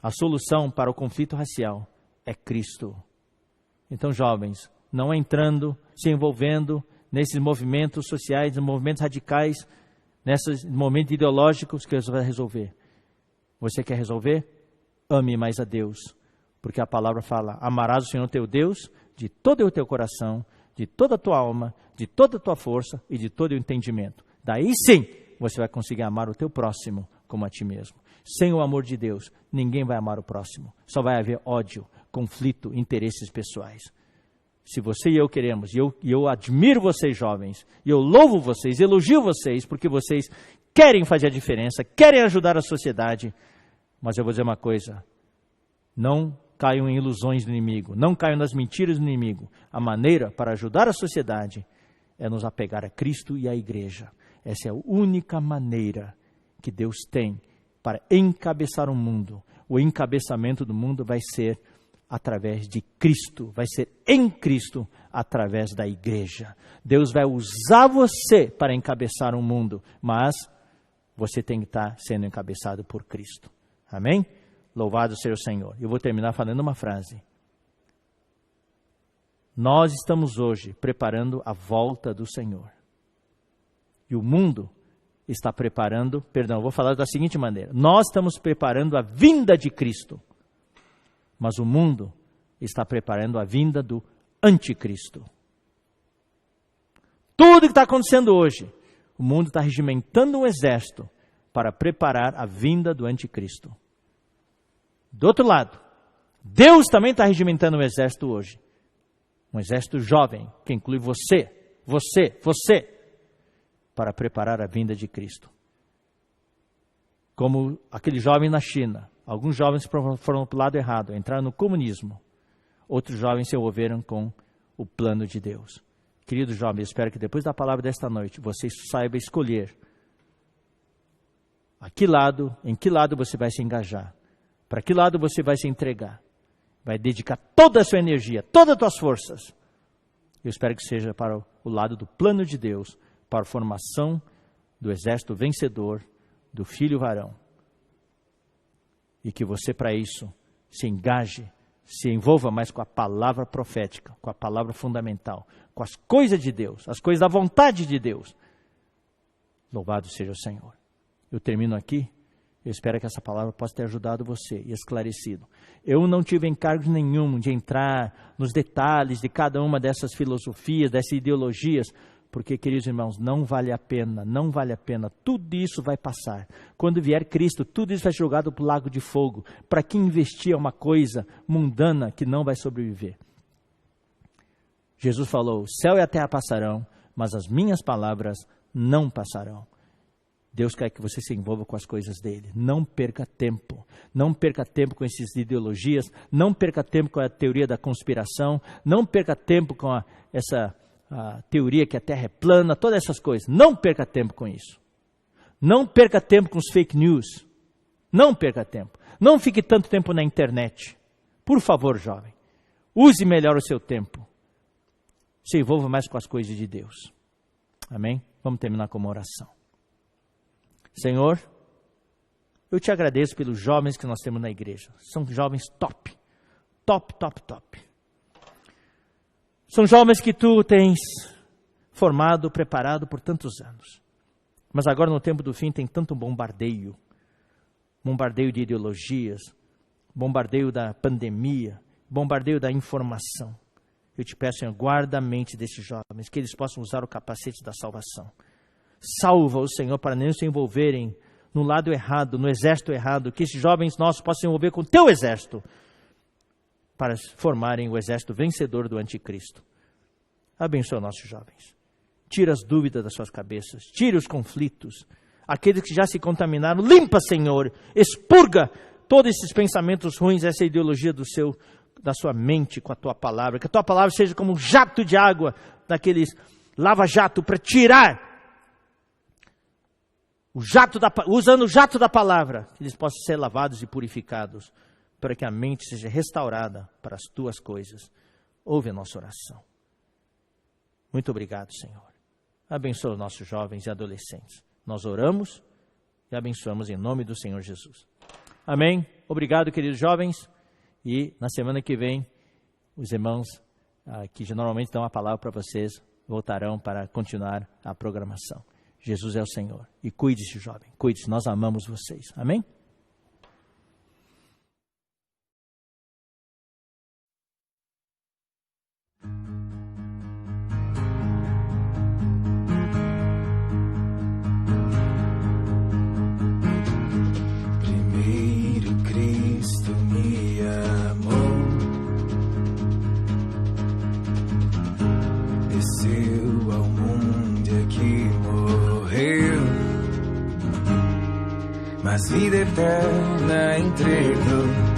A solução para o conflito racial é Cristo. Então, jovens, não entrando, se envolvendo nesses movimentos sociais, movimentos radicais, nesses momentos ideológicos que você vai resolver. Você quer resolver? Ame mais a Deus. Porque a palavra fala, amarás o Senhor teu Deus de todo o teu coração, de toda a tua alma, de toda a tua força e de todo o entendimento. Daí sim, você vai conseguir amar o teu próximo como a ti mesmo. Sem o amor de Deus, ninguém vai amar o próximo. Só vai haver ódio, conflito, interesses pessoais. Se você e eu queremos, e eu admiro vocês jovens, e eu louvo vocês, elogio vocês, porque vocês querem fazer a diferença, querem ajudar a sociedade, mas eu vou dizer uma coisa, não caiam em ilusões do inimigo, não caiam nas mentiras do inimigo. A maneira para ajudar a sociedade é nos apegar a Cristo e à igreja. Essa é a única maneira que Deus tem para encabeçar o mundo. O encabeçamento do mundo vai ser através de Cristo, vai ser em Cristo, através da igreja. Deus vai usar você para encabeçar o mundo, mas você tem que estar sendo encabeçado por Cristo. Amém? Louvado seja o Senhor. Eu vou terminar falando uma frase. Nós estamos hoje preparando a volta do Senhor. E o mundo está preparando, vou falar da seguinte maneira. Nós estamos preparando a vinda de Cristo. Mas o mundo está preparando a vinda do anticristo. Tudo que está acontecendo hoje, o mundo está regimentando um exército para preparar a vinda do anticristo. Do outro lado, Deus também está regimentando um exército hoje. Um exército jovem, que inclui você, para preparar a vinda de Cristo. Como aquele jovem na China. Alguns jovens foram para o lado errado, entraram no comunismo. Outros jovens se envolveram com o plano de Deus. Queridos jovens, espero que depois da palavra desta noite, você saiba escolher em que lado você vai se engajar. Para que lado você vai se entregar. Vai dedicar toda a sua energia, todas as suas forças. Eu espero que seja para o lado do plano de Deus, para a formação do exército vencedor, do filho varão. E que você, para isso, se engaje, se envolva mais com a palavra profética, com a palavra fundamental, com as coisas de Deus, as coisas da vontade de Deus. Louvado seja o Senhor. Eu termino aqui. Eu espero que essa palavra possa ter ajudado você e esclarecido. Eu não tive encargo nenhum de entrar nos detalhes de cada uma dessas filosofias, dessas ideologias, porque, queridos irmãos, não vale a pena. Tudo isso vai passar. Quando vier Cristo, tudo isso vai ser jogado para o lago de fogo. Para que investir uma coisa mundana que não vai sobreviver? Jesus falou, o céu e a terra passarão, mas as minhas palavras não passarão. Deus quer que você se envolva com as coisas dele. Não perca tempo. Não perca tempo com essas ideologias. Não perca tempo com a teoria da conspiração. Não perca tempo com essa teoria que a Terra é plana. Todas essas coisas. Não perca tempo com isso. Não perca tempo com os fake news. Não perca tempo. Não fique tanto tempo na internet. Por favor, jovem. Use melhor o seu tempo. Se envolva mais com as coisas de Deus. Amém? Vamos terminar com uma oração. Senhor, eu te agradeço pelos jovens que nós temos na igreja. São jovens top. São jovens que tu tens formado, preparado por tantos anos. Mas agora no tempo do fim tem tanto bombardeio. Bombardeio de ideologias, bombardeio da pandemia, bombardeio da informação. Eu te peço, Senhor, guarda a mente desses jovens, que eles possam usar o capacete da salvação. Salva-os, Senhor, para não se envolverem no lado errado, no exército errado, que esses jovens nossos possam se envolver com o teu exército, para formarem o exército vencedor do anticristo. Abençoa nossos jovens. Tira as dúvidas das suas cabeças, tira os conflitos. Aqueles que já se contaminaram, limpa, Senhor, expurga todos esses pensamentos ruins, essa ideologia da sua mente com a tua palavra. Que a tua palavra seja como um jato de água, daqueles lava-jato, para tirar usando o jato da palavra, que eles possam ser lavados e purificados, para que a mente seja restaurada para as tuas coisas. Ouve a nossa oração. Muito obrigado, Senhor. Abençoa os nossos jovens e adolescentes. Nós oramos e abençoamos em nome do Senhor Jesus. Amém. Obrigado, queridos jovens. E na semana que vem, os irmãos que normalmente dão a palavra para vocês voltarão para continuar a programação. Jesus é o Senhor. E cuide-se, jovem. Cuide-se. Nós amamos vocês. Amém? Primeiro Cristo me amou, desceu ao mundo e aqui morreu, mas vida eterna entregou.